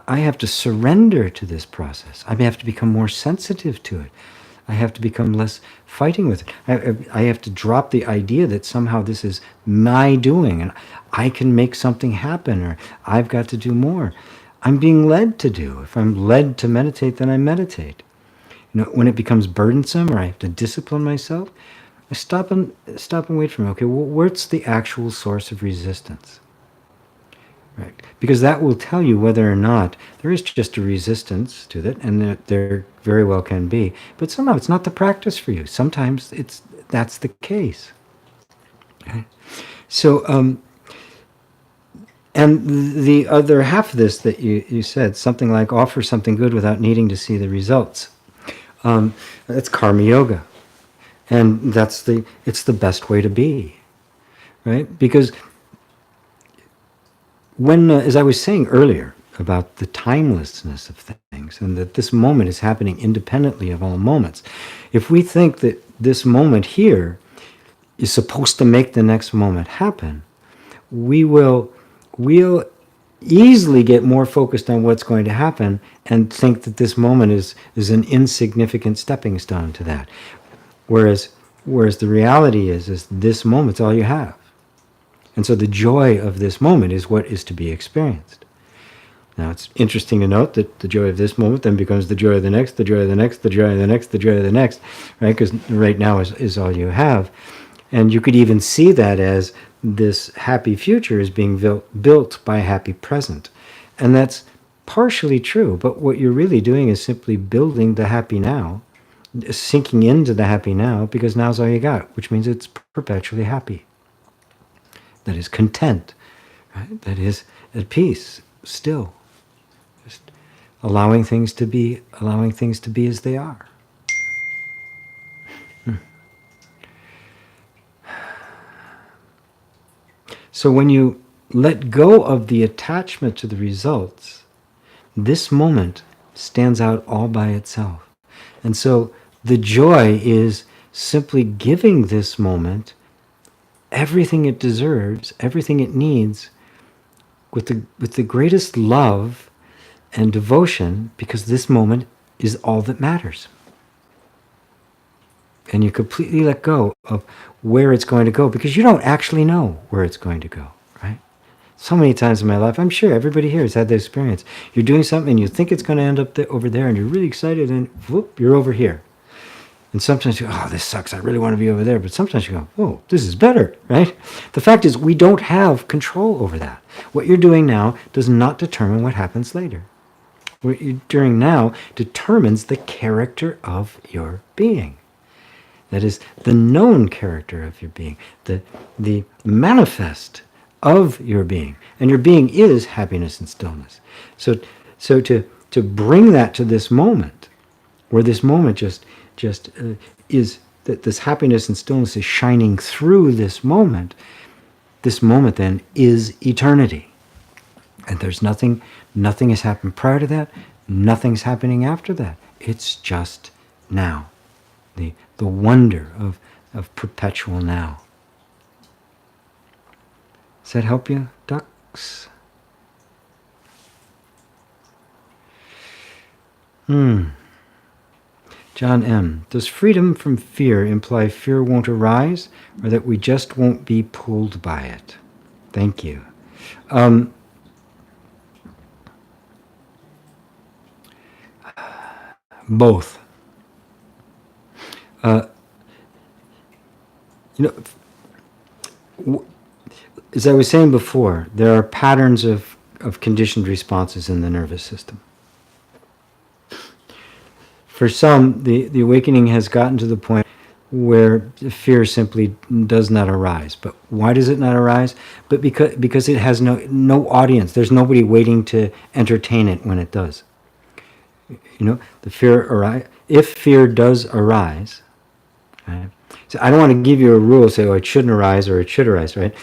I have to surrender to this process. I have to become more sensitive to it. I have to become less fighting with it. I have to drop the idea that somehow this is my doing and I can make something happen, or I've got to do more. I'm being led to do. If I'm led to meditate, then I meditate. You know, when it becomes burdensome or I have to discipline myself, I stop and wait for me. Okay, well, what's the actual source of resistance? Right? Because that will tell you whether or not there is just a resistance to that, and there very well can be. But somehow it's not the practice for you. Sometimes that's the case. Okay? So, and the other half of this that you said, something like offer something good without needing to see the results. That's karma yoga. And it's the best way to be, right? Because when, as I was saying earlier about the timelessness of things, and that this moment is happening independently of all moments, if we think that this moment here is supposed to make the next moment happen, we'll easily get more focused on what's going to happen and think that this moment is an insignificant stepping stone to that. Whereas the reality is this moment's all you have. And so the joy of this moment is what is to be experienced. Now it's interesting to note that the joy of this moment then becomes the joy of the next, the joy of the next, the joy of the next, the joy of the next, right? Because right now is all you have. And you could even see that as this happy future is being built by a happy present. And that's partially true, but what you're really doing is simply building the happy now, sinking into the happy now, because now's all you got, which means it's perpetually happy. That is content, right? That is at peace, still. Just allowing things to be as they are. So when you let go of the attachment to the results, this moment stands out all by itself. And so the joy is simply giving this moment everything it deserves, everything it needs, with the greatest love and devotion, because this moment is all that matters. And you completely let go of where it's going to go, because you don't actually know where it's going to go, right? So many times in my life, I'm sure everybody here has had the experience. You're doing something and you think it's going to end up over there, and you're really excited, and whoop, you're over here. And sometimes you go, oh, this sucks, I really want to be over there. But sometimes you go, oh, this is better, right? The fact is, we don't have control over that. What you're doing now does not determine what happens later. What you're doing now determines the character of your being. That is the known character of your being, the manifest of your being. And your being is happiness and stillness. So to bring that to this moment, where this moment just is, that this happiness and stillness is shining through this moment then is eternity. And there's nothing has happened prior to that, nothing's happening after that. It's just now. The wonder of perpetual now. Does that help you, ducks? John M. Does freedom from fear imply fear won't arise, or that we just won't be pulled by it? Thank you. Both. As I was saying before, there are patterns of conditioned responses in the nervous system. For some, the awakening has gotten to the point where fear simply does not arise. But why does it not arise? But because it has no audience. There's nobody waiting to entertain it when it does. The fear if fear does arise, right? So I don't want to give you a rule, say, it shouldn't arise or it should arise, right?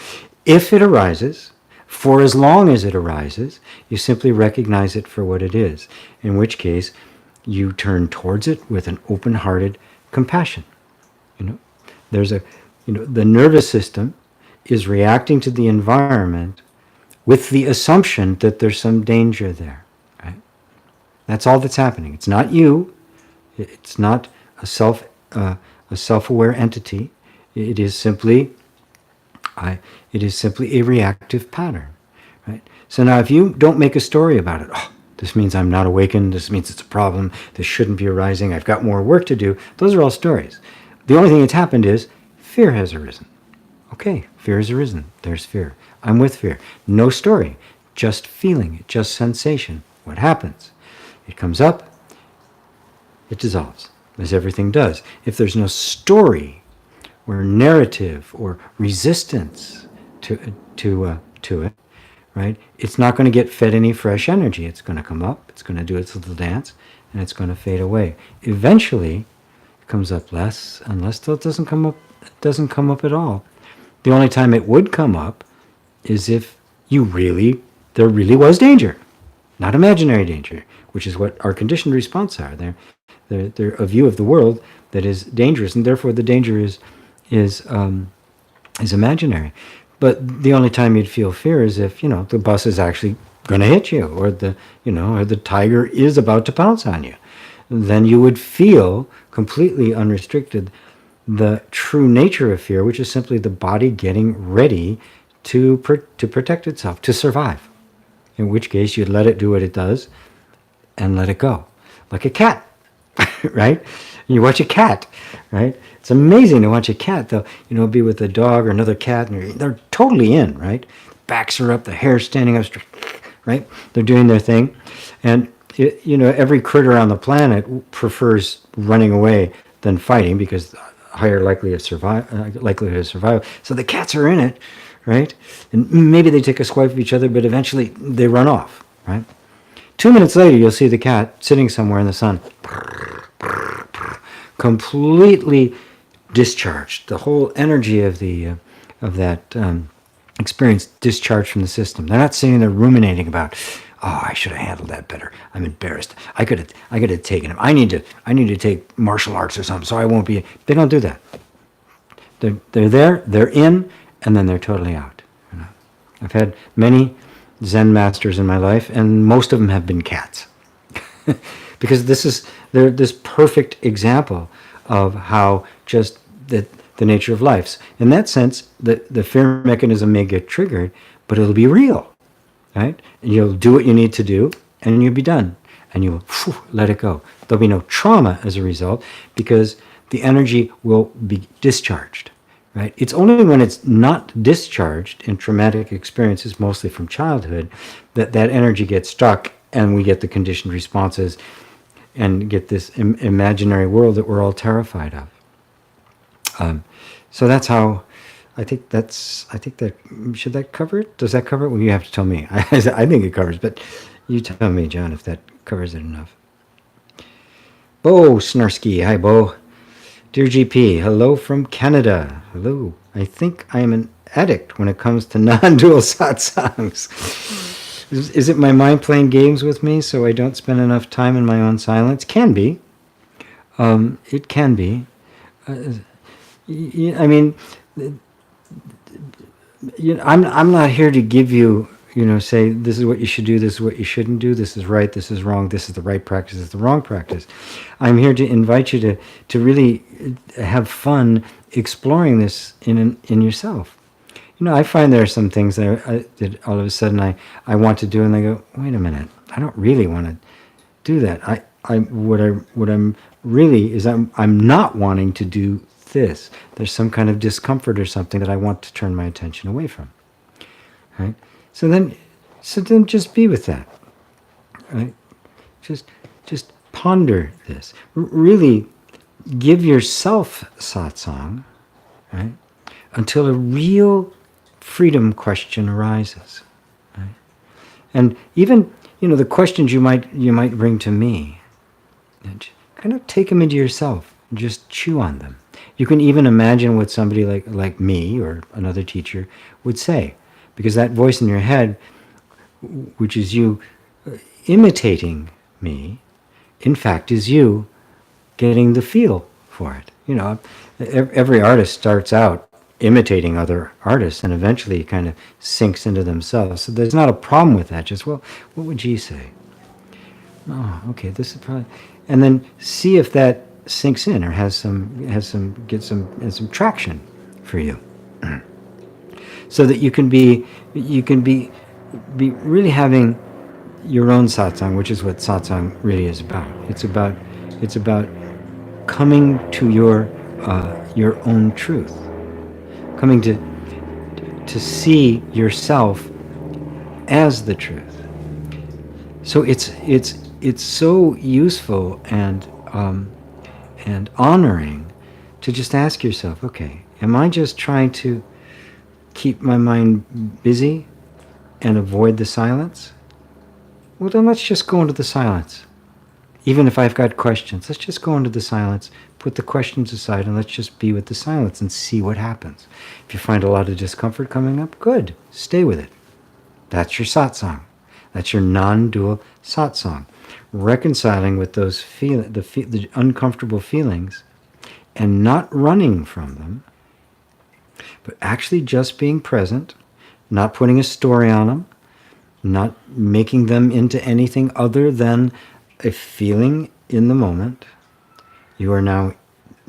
If it arises, for as long as it arises, you simply recognize it for what it is, in which case you turn towards it with an open-hearted compassion. There's the nervous system is reacting to the environment with the assumption that there's some danger there, right? That's all that's happening. It's not you. It's not a self-aware entity. It is simply a reactive pattern, right? So now if you don't make a story about it, this means I'm not awakened, this means it's a problem, this shouldn't be arising, I've got more work to do, those are all stories. The only thing that's happened is fear has arisen. Okay, fear has arisen, there's fear. I'm with fear. No story, just feeling, just sensation. What happens? It comes up, it dissolves, as everything does. If there's no story or narrative or resistance to it, right? It's not going to get fed any fresh energy. It's going to come up, it's going to do its little dance, and it's going to fade away. Eventually, it comes up less, unless it doesn't come up at all. The only time it would come up is if there really was danger, not imaginary danger, which is what our conditioned response are. They're a view of the world that is dangerous, and therefore the danger is imaginary. But the only time you'd feel fear is if, the bus is actually going to hit you, or the tiger is about to pounce on you. Then you would feel completely unrestricted the true nature of fear, which is simply the body getting ready to protect itself, to survive. In which case you'd let it do what it does and let it go. Like a cat, right? You watch a cat, right? It's amazing to watch a cat, though, be with a dog or another cat, and they're totally in, right? Backs are up, the hair's standing up straight, right? They're doing their thing. And, every critter on the planet prefers running away than fighting because higher likelihood of survival. So the cats are in it, right? And maybe they take a swipe of each other, but eventually they run off, right? 2 minutes later, you'll see the cat sitting somewhere in the sun, completely discharged. The whole energy of that experience discharged from the system. They're not sitting there ruminating about, I should have handled that better. I'm embarrassed. I could have taken him. I need to take martial arts or something, so I won't be. They don't do that. They're there. They're in, and then they're totally out. I've had many Zen masters in my life, and most of them have been cats, because they're this perfect example of how just the nature of life. In that sense, the fear mechanism may get triggered, but it'll be real, right? And you'll do what you need to do, and you'll be done, and you'll let it go. There'll be no trauma as a result, because the energy will be discharged, right? It's only when it's not discharged in traumatic experiences, mostly from childhood, that energy gets stuck, and we get the conditioned responses and get this imaginary world that we're all terrified of. So that's how. I think that should that cover it? Does that cover it? Well, you have to tell me. I think it covers, but you tell me, John, if that covers it enough. Bo Snarsky, hi Bo. Dear GP, hello from Canada. Hello. I think I am an addict when it comes to non-dual satsangs. Is it my mind playing games with me so I don't spend enough time in my own silence? Can be. It can be. I mean, I'm not here to give you, say this is what you should do, this is what you shouldn't do, this is right, this is wrong, this is the right practice, this is the wrong practice. I'm here to invite you to really have fun exploring this in yourself. I find there are some things that all of a sudden I want to do, and I go, wait a minute, I don't really want to do that. What I'm really is I'm not wanting to do this. There's some kind of discomfort or something that I want to turn my attention away from. Right? So then just be with that. Right? Just ponder this. Really give yourself satsang, right? Until a real freedom question arises. Right? And even the questions you might bring to me, kind of take them into yourself and just chew on them. You can even imagine what somebody like me or another teacher would say, because that voice in your head, which is you imitating me, in fact is you getting the feel for it. Every artist starts out imitating other artists and eventually kind of sinks into themselves. So there's not a problem with that. Just, well, what would G say? Oh, okay, this is probably... And then see if that sinks in or has some traction for you, so that you can be really having your own satsang, which is what satsang really is about. It's about coming to your own truth, coming to see yourself as the truth. So it's so useful and honoring to just ask yourself, okay, am I just trying to keep my mind busy and avoid the silence? Well, then let's just go into the silence. Even if I've got questions, let's just go into the silence, put the questions aside, and let's just be with the silence and see what happens. If you find a lot of discomfort coming up, good, stay with it. That's your satsang. That's your non-dual satsang. Reconciling with those the uncomfortable feelings and not running from them, but actually just being present, not putting a story on them, not making them into anything other than a feeling in the moment. You are now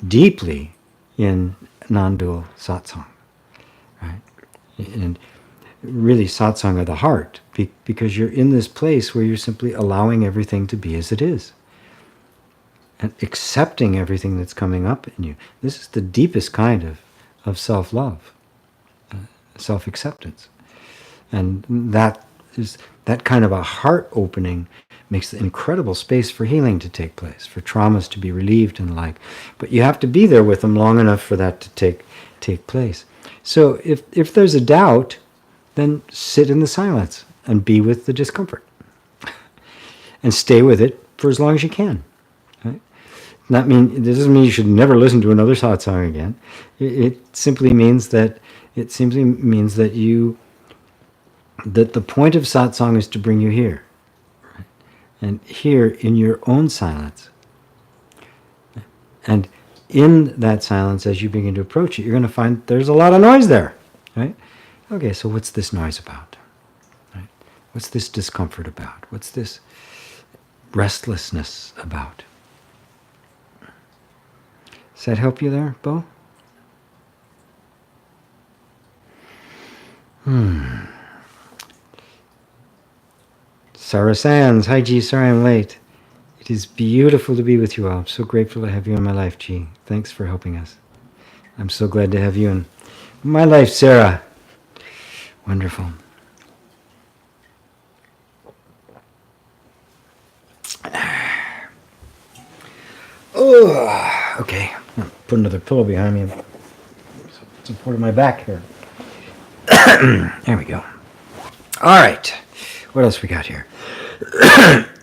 deeply in non-dual satsang, right? And really satsang of the heart, because you're in this place where you're simply allowing everything to be as it is and accepting everything that's coming up in you. This is the deepest kind of self-love, self-acceptance. And that kind of a heart opening makes an incredible space for healing to take place, for traumas to be relieved and like. But you have to be there with them long enough for that to take place. So if there's a doubt, then sit in the silence and be with the discomfort. And stay with it for as long as you can. Right? It doesn't mean you should never listen to another satsang again. It simply means that that the point of satsang is to bring you here. Right? And here in your own silence. And in that silence, as you begin to approach it, you're going to find there's a lot of noise there. Right? Okay, so what's this noise about? Right? What's this discomfort about? What's this restlessness about? Does that help you there, Bo? Sarah Sands, hi G, sorry I'm late. It is beautiful to be with you all. I'm so grateful to have you in my life, G. Thanks for helping us. I'm so glad to have you in my life, Sarah. Wonderful. Oh, okay. Put another pillow behind me. support of my back here. There we go. All right. What else we got here?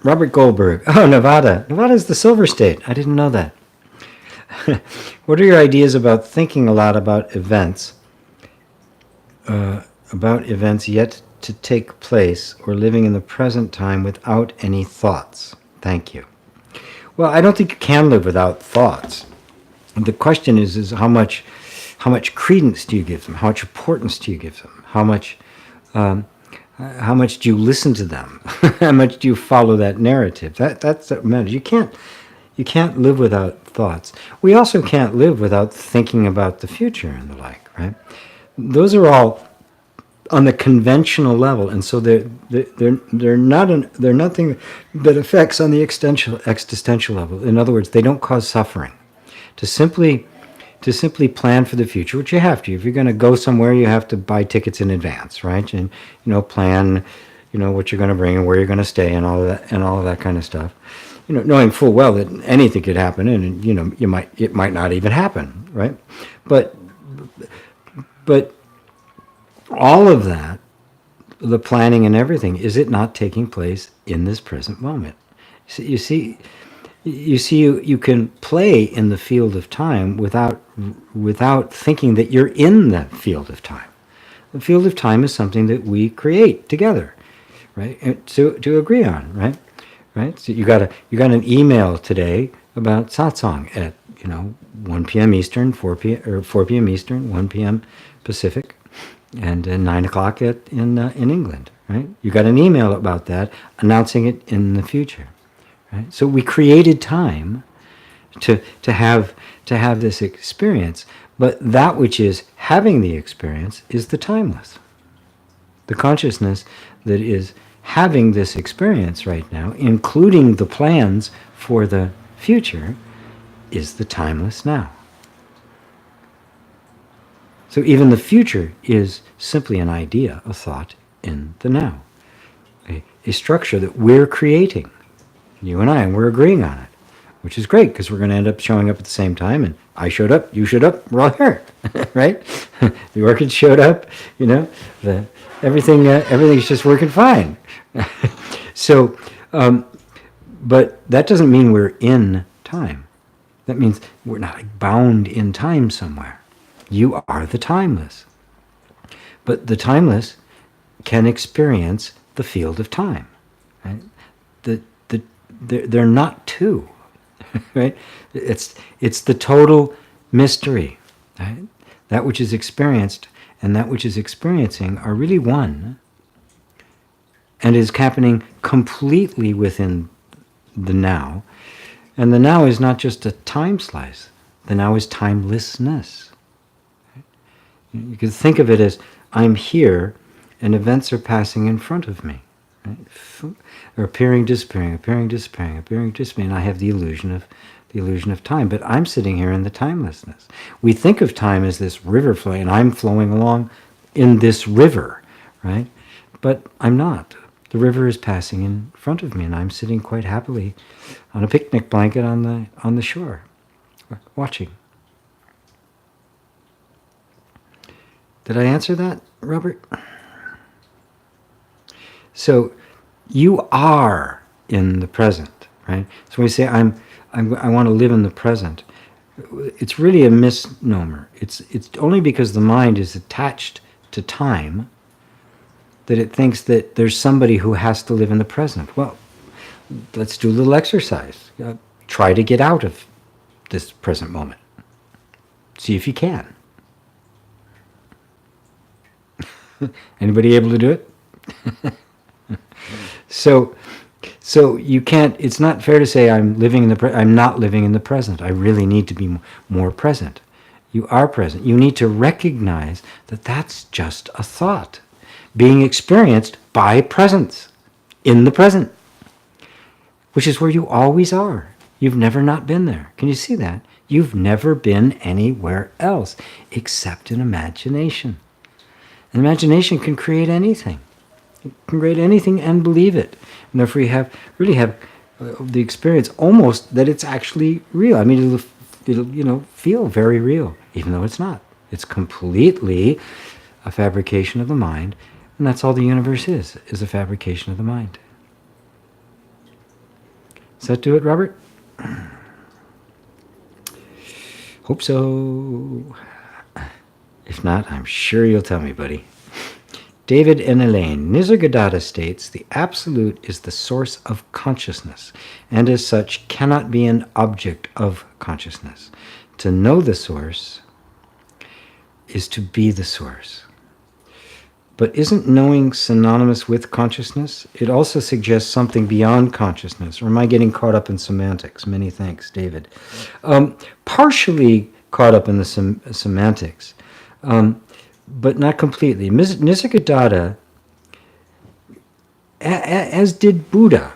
Robert Goldberg. Oh, Nevada. Nevada's the silver state. I didn't know that. What are your ideas about thinking a lot about events yet to take place, or living in the present time without any thoughts? Thank you. Well, I don't think you can live without thoughts. The question is how much credence do you give them? How much importance do you give them? How much do you listen to them? How much do you follow that narrative? That's what matters. You can't live without thoughts. We also can't live without thinking about the future and the like, right? Those are all on the conventional level, and so they're nothing that affects on the existential level. In other words, they don't cause suffering. To simply plan for the future, which you have to. If you're going to go somewhere, you have to buy tickets in advance, right? And plan, what you're going to bring and where you're going to stay and all of that kind of stuff. Knowing full well that anything could happen, and it might not even happen, right? But all of that, the planning and everything, is it not taking place in this present moment? You see, you can play in the field of time without thinking that you're in the field of time. The field of time is something that we create together, right? To agree on, right? Right. So you got an email today about Satsang at 1 p.m. Eastern, 4 p.m. Eastern, 1 p.m. Pacific, and 9 o'clock in England, right? You got an email about that, announcing it in the future, right? So we created time to have this experience, but that which is having the experience is the timeless. The consciousness that is having this experience right now, including the plans for the future, is the timeless now. So even the future is simply an idea, a thought in the now, a structure that we're creating, you and I, and we're agreeing on it, which is great because we're going to end up showing up at the same time, and I showed up, you showed up, we're all here, right? The orchids showed up, everything's just working fine. So, but that doesn't mean we're in time. That means we're not bound in time somewhere. You are the timeless. But the timeless can experience the field of time. Right? They're not two. Right? It's the total mystery. Right? That which is experienced and that which is experiencing are really one, and is happening completely within the now. And the now is not just a time slice. The now is timelessness. You can think of it as, I'm here, and events are passing in front of me. Right? They're appearing, disappearing, appearing, disappearing, appearing, disappearing. I have the illusion of time, but I'm sitting here in the timelessness. We think of time as this river flowing, and I'm flowing along in this river, right? But I'm not. The river is passing in front of me, and I'm sitting quite happily on a picnic blanket on the shore, watching. Did I answer that, Robert? So you are in the present, right? So when we say I want to live in the present, it's really a misnomer. It's only because the mind is attached to time that it thinks that there's somebody who has to live in the present. Well, let's do a little exercise. Try to get out of this present moment. See if you can. Anybody able to do it? So you can't. It's not fair to say I'm not living in the present. I really need to be more present. You are present. You need to recognize that that's just a thought being experienced by presence in the present, which is where you always are. You've never not been there. Can you see that? You've never been anywhere else except in imagination. And imagination can create anything. It can create anything and believe it. And therefore you really have the experience almost that it's actually real. I mean, it'll feel very real, even though it's not. It's completely a fabrication of the mind, and that's all the universe is a fabrication of the mind. Does that do it, Robert? Hope so. If not, I'm sure you'll tell me, buddy. David and Elaine, Nisargadatta states, the Absolute is the source of consciousness, and as such cannot be an object of consciousness. To know the source is to be the source. But isn't knowing synonymous with consciousness? It also suggests something beyond consciousness. Or am I getting caught up in semantics? Many thanks, David. Partially caught up in the semantics, but not completely. Nisargadatta, as did Buddha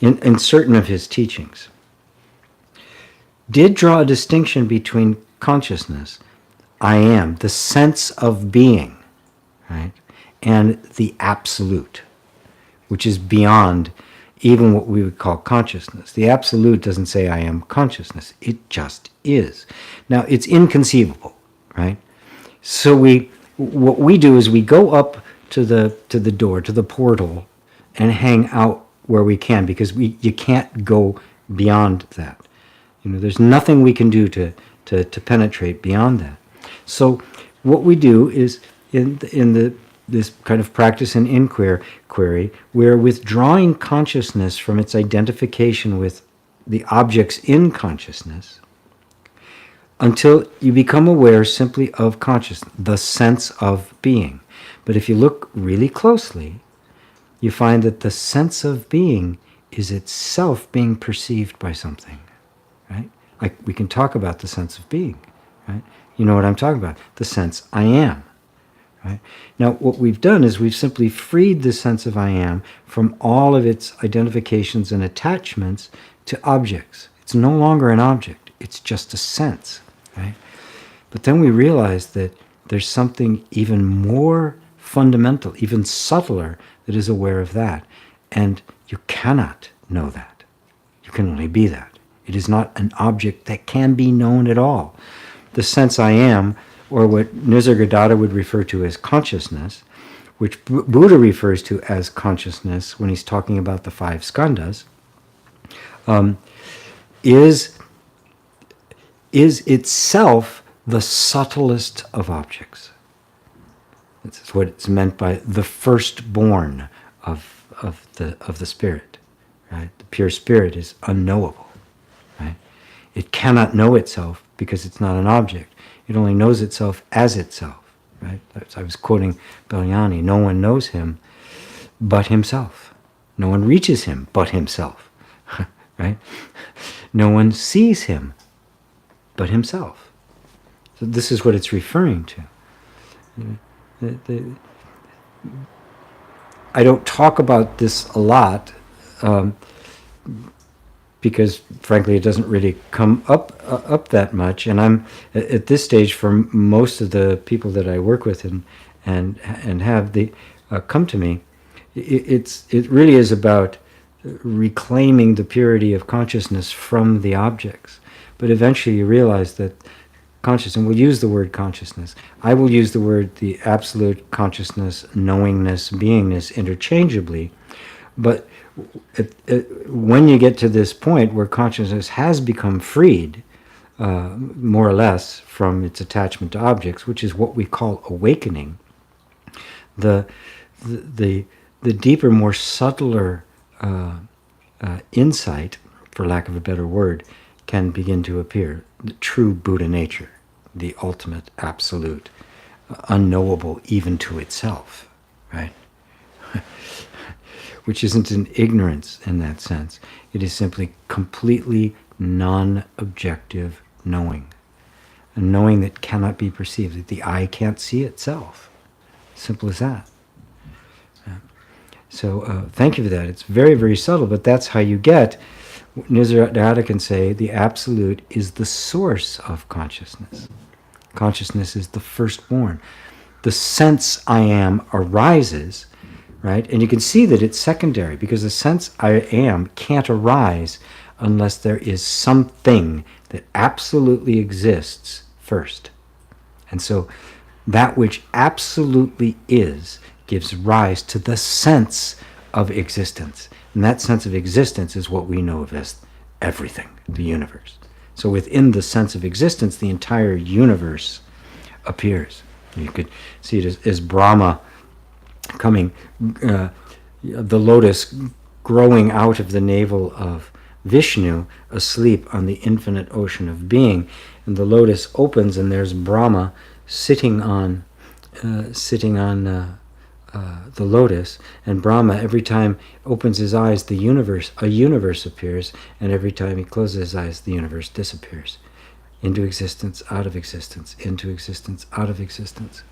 in certain of his teachings, did draw a distinction between consciousness, I am, the sense of being, right, and the Absolute, which is beyond even what we would call consciousness. The Absolute doesn't say I am consciousness. It just is. Now, it's inconceivable, right? So what we do is we go up to the door, to the portal, and hang out where we can, because you can't go beyond that. There's nothing we can do to penetrate beyond that. So what we do is in this kind of practice and inquiry, we're withdrawing consciousness from its identification with the objects in consciousness until you become aware simply of consciousness, the sense of being. But if you look really closely, you find that the sense of being is itself being perceived by something, right? Like we can talk about the sense of being, right? You know what I'm talking about, the sense I am. Right? Now, what we've done is we've simply freed the sense of I am from all of its identifications and attachments to objects. It's no longer an object, it's just a sense. Right? But then we realize that there's something even more fundamental, even subtler, that is aware of that. And you cannot know that. You can only be that. It is not an object that can be known at all. The sense I am, or what Nisargadatta would refer to as consciousness, which Buddha refers to as consciousness when he's talking about the five skandhas, is itself the subtlest of objects. That's what it's meant by the firstborn of the spirit. Right? The pure spirit is unknowable. Right? It cannot know itself because it's not an object. It only knows itself as itself, right? I was quoting Belliani, no one knows him but himself. No one reaches him but himself, right? No one sees him but himself. So this is what it's referring to. I don't talk about this a lot, because frankly it doesn't really come up that much, and I'm at this stage, for most of the people that I work with and have come to me, it really is about reclaiming the purity of consciousness from the objects. But eventually you realize that consciousness, and we'll use the word consciousness, I will use the word the Absolute, consciousness, knowingness, beingness interchangeably, but when you get to this point where consciousness has become freed, more or less, from its attachment to objects, which is what we call awakening, the deeper, more subtler insight, for lack of a better word, can begin to appear. The true Buddha nature, the ultimate Absolute, unknowable even to itself, right? Which isn't an ignorance in that sense. It is simply completely non-objective knowing. A knowing that cannot be perceived, that the eye can't see itself. Simple as that. So thank you for that. It's very, very subtle, but that's how you get. Nisargadatta can say the Absolute is the source of consciousness. Consciousness is the firstborn. The sense I am arises, right? And you can see that it's secondary, because the sense I am can't arise unless there is something that absolutely exists first. And so that which absolutely is gives rise to the sense of existence. And that sense of existence is what we know of as everything, the universe. So within the sense of existence, the entire universe appears. You could see it as Brahma coming, the lotus growing out of the navel of Vishnu, asleep on the infinite ocean of being. And the lotus opens, and there's Brahma sitting on the lotus. And Brahma, every time opens his eyes, a universe appears, and every time he closes his eyes, the universe disappears. Into existence, out of existence, into existence, out of existence.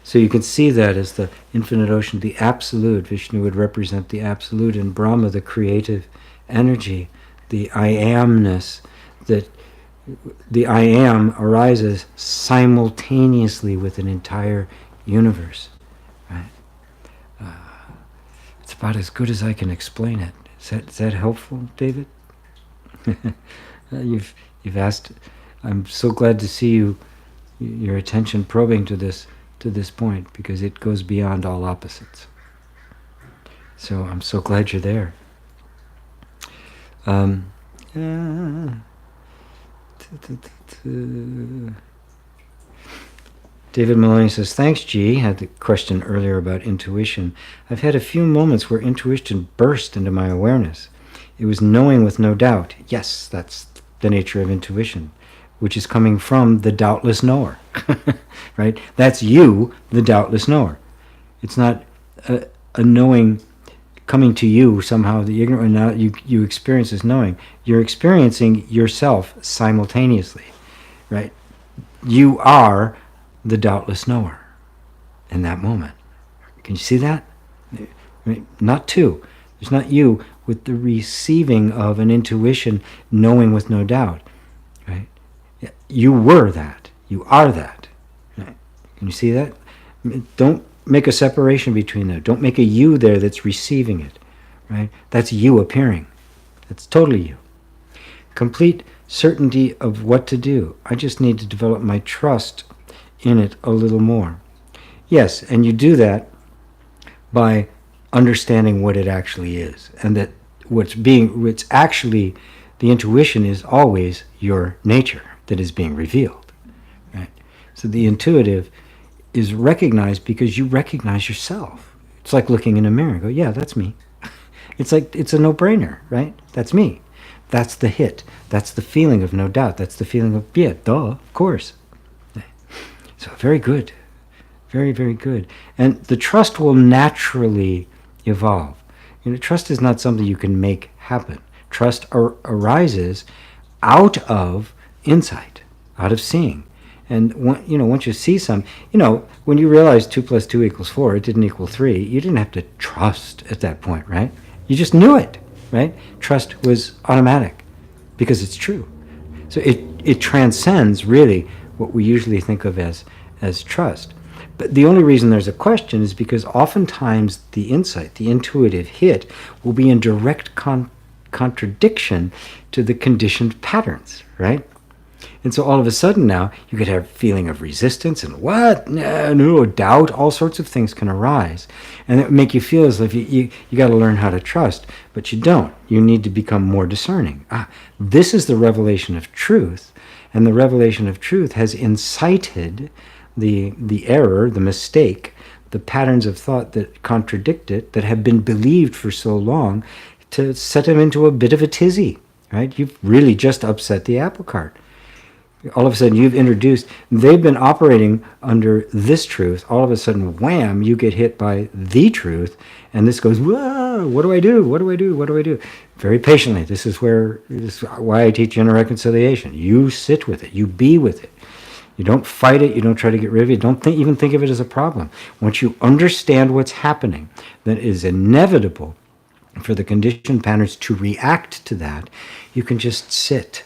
So you can see that as the infinite ocean, the absolute. Vishnu would represent the absolute, and Brahma, the creative energy, the I amness, that the I am arises simultaneously with an entire universe. Right? It's about as good as I can explain it. Is that helpful, David? You've asked. I'm so glad to see your attention probing to this point, because it goes beyond all opposites. So I'm so glad you're there. David Maloney says, thanks, G. Had the question earlier about intuition. I've had a few moments where intuition burst into my awareness. It was knowing with no doubt. Yes, that's the nature of intuition, which is coming from the doubtless knower. Right? That's you, the doubtless knower. It's not a knowing coming to you somehow, the ignorant. Now you experience this knowing. You're experiencing yourself simultaneously. Right? You are the doubtless knower in that moment. Can you see that? I mean, not two. There's not you with the receiving of an intuition, knowing with no doubt. Right? You were that. You are that. Right? Can you see that? Don't make a separation between them. Don't make a you there that's receiving it. Right? That's you appearing. That's totally you. Complete certainty of what to do. I just need to develop my trust in it a little more. Yes, and you do that by understanding what it actually is, and that what's actually, the intuition is always your nature that is being revealed. Right? So the intuitive is recognized because you recognize yourself. It's like looking in a mirror and go, yeah, that's me. It's a no-brainer, right? That's me. That's the hit. That's the feeling of no doubt. That's the feeling of, yeah, duh, of course. So very good. Very, very good. And the trust will naturally evolve. Trust is not something you can make happen. Trust arises out of insight, out of seeing. And once you see something, when you realize 2 + 2 = 4, it didn't equal 3, you didn't have to trust at that point, right? You just knew it, right? Trust was automatic because it's true. So it transcends really what we usually think of as trust. But the only reason there's a question is because oftentimes the insight, the intuitive hit, will be in direct contradiction to the conditioned patterns, right? And so all of a sudden now, you could have a feeling of resistance and what? No, doubt, all sorts of things can arise. And it make you feel as if you got to learn how to trust, but you don't. You need to become more discerning. This is the revelation of truth, and the revelation of truth has incited the error, the mistake, the patterns of thought that contradict it, that have been believed for so long, to set them into a bit of a tizzy, right? You've really just upset the apple cart. All of a sudden, they've been operating under this truth. All of a sudden, wham, you get hit by the truth, and this goes, whoa, what do I do? What do I do? What do I do? Very patiently. This is why I teach inner reconciliation. You sit with it. You be with it. You don't fight it. You don't try to get rid of it. You don't even think of it as a problem. Once you understand what's happening, that is inevitable for the conditioned patterns to react to that, you can just sit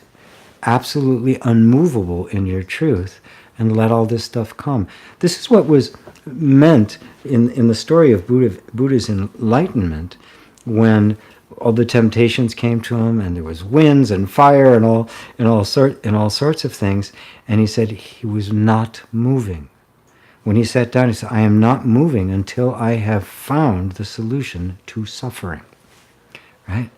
absolutely unmovable in your truth and let all this stuff come. This is what was meant in the story of Buddha's enlightenment, when all the temptations came to him, and there was winds and fire and all sorts of things. And he said he was not moving. When he sat down, he said, I am not moving until I have found the solution to suffering. Right?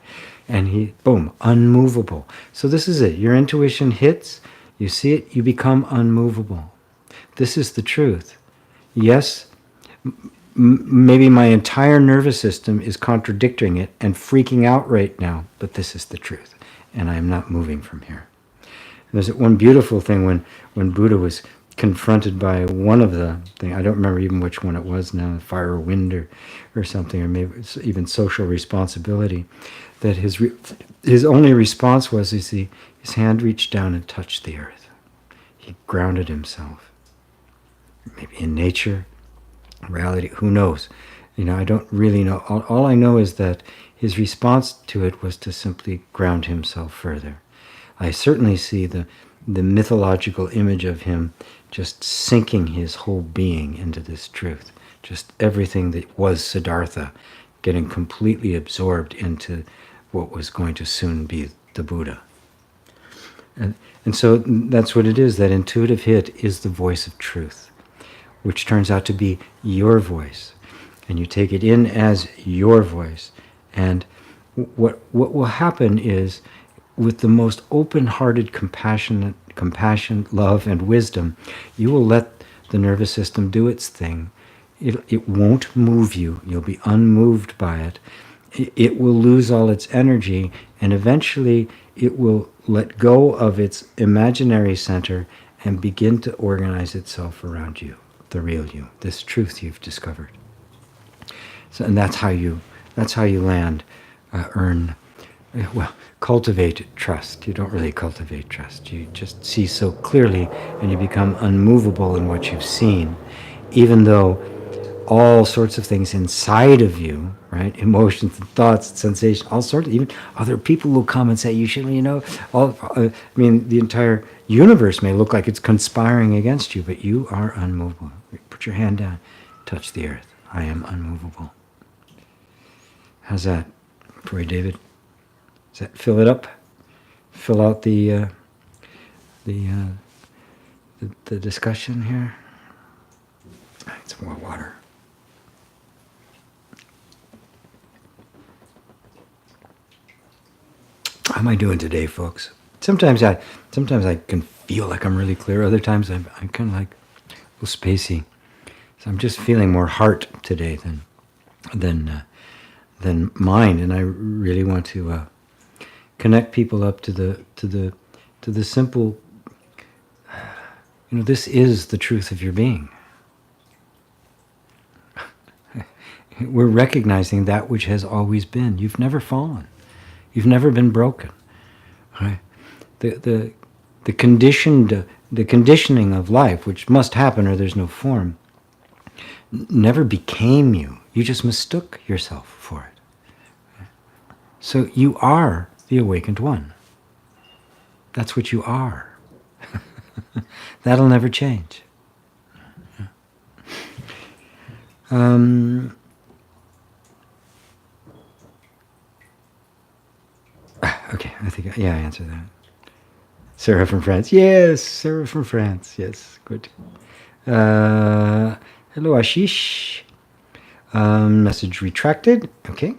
And he, boom, unmovable. So this is it. Your intuition hits, you see it, you become unmovable. This is the truth. Yes, maybe my entire nervous system is contradicting it and freaking out right now, but this is the truth, and I am not moving from here. And there's one beautiful thing when Buddha was confronted by one of the things, I don't remember even which one it was now, fire or wind or something, or maybe it's even social responsibility, that his only response was his hand reached down and touched the earth. He grounded himself. Maybe in nature, reality, who knows? I don't really know. All I know is that his response to it was to simply ground himself further. I certainly see the mythological image of him just sinking his whole being into this truth. Just everything that was Siddhartha getting completely absorbed into what was going to soon be the Buddha. And so that's what it is. That intuitive hit is the voice of truth, which turns out to be your voice. And you take it in as your voice. And what will happen is, with the most open-hearted compassion, love, and wisdom, you will let the nervous system do its thing. It won't move you. You'll be unmoved by it. It will lose all its energy, and eventually it will let go of its imaginary center and begin to organize itself around you, the real you, this truth you've discovered. So, and that's how you land, cultivate trust. You don't really cultivate trust. You just see so clearly, and you become unmovable in what you've seen, even though all sorts of things inside of you, right? Emotions and thoughts, and sensations, all sorts of, even other people will come and say, you should, the entire universe may look like it's conspiring against you, but you are unmovable. Put your hand down, touch the earth. I am unmovable. How's that for you, David? Does that fill it up? Fill out the discussion here? I need some more water. How am I doing today, folks? Sometimes I can feel like I'm really clear. Other times I'm kind of like a little spacey. So I'm just feeling more heart today than mind, and I really want to connect people up to the simple. This is the truth of your being. We're recognizing that which has always been. You've never fallen. You've never been broken. Right? The conditioning of life, which must happen or there's no form, never became you. You just mistook yourself for it. So you are the awakened one. That's what you are. That'll never change. Okay, I think, I answered that. Sarah from France. Yes, Sarah from France. Yes, good. Hello, Ashish. Message retracted. Okay.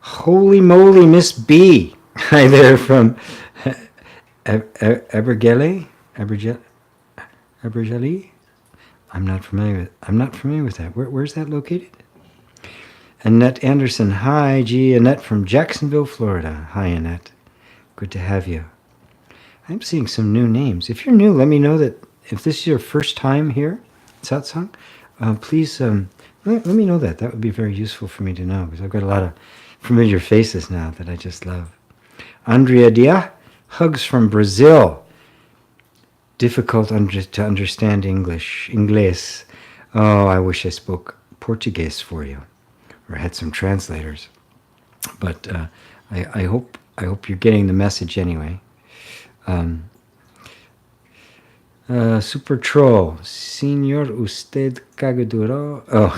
Holy moly, Miss B. Hi there from Abergele. I'm not familiar with that. Where's that located? Annette Anderson. Hi, G. Annette from Jacksonville, Florida. Hi, Annette. Good to have you. I'm seeing some new names. If you're new, let me know that if this is your first time here, Satsang, please let me know that. That would be very useful for me to know, because I've got a lot of familiar faces now that I just love. Andrea Dia, hugs from Brazil. Difficult to understand English. Inglés. Oh, I wish I spoke Portuguese for you, or had some translators. But I hope you're getting the message anyway. Super Troll, Señor Usted Cagaduro. Oh,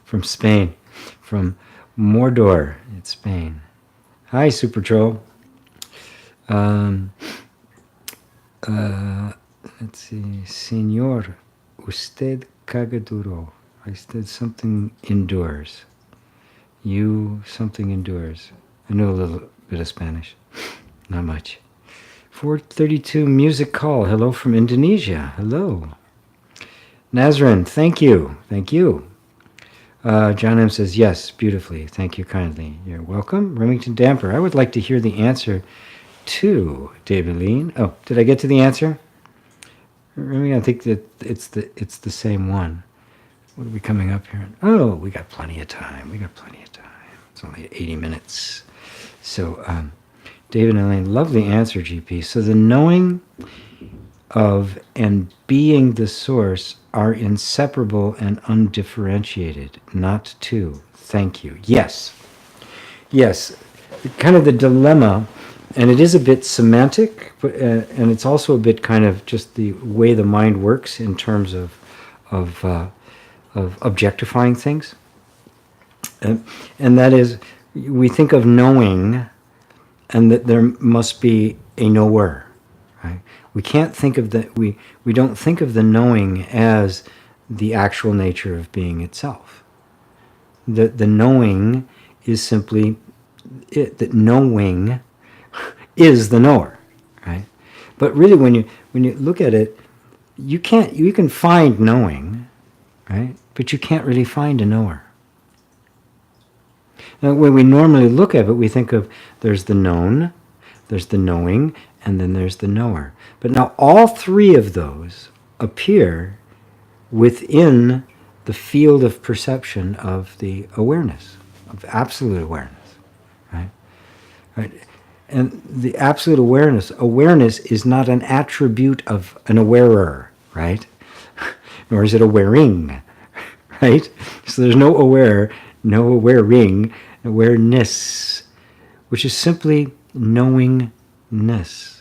from Spain, from Mordor in Spain. Hi, Super Troll. Let's see. Señor, usted caga duro. Usted something endures. You something endures. I know a little bit of Spanish. Not much. 432 music call. Hello from Indonesia. Hello. Nazrin, thank you. Thank you. John M. says, yes, beautifully. Thank you kindly. You're welcome. Remington Damper, I would like to hear the answer to David Lean. Oh, did I get to the answer? I think that it's the same one. What are we coming up here? Oh, we got plenty of time. It's only 80 minutes. So, David and Elaine, lovely answer, GP. So the knowing of and being the source are inseparable and undifferentiated, not two. Thank you. Yes. Kind of the dilemma, and it is a bit semantic, but, and it's also a bit kind of just the way the mind works in terms of objectifying things. And that is, we think of knowing, and that there must be a knower, right? We can't think of we don't think of the knowing as the actual nature of being itself. The knowing is simply that knowing is the knower, right? But really, when you look at it, you can find knowing, right? But you can't really find a knower. Now, when we normally look at it, we think of there's the known, there's the knowing, and then there's the knower. But now all three of those appear within the field of perception of the awareness, of absolute awareness, right? And the absolute awareness is not an attribute of an awarer, right? Nor is it awaring, right? So there's no aware, no awaring, awareness, which is simply knowingness.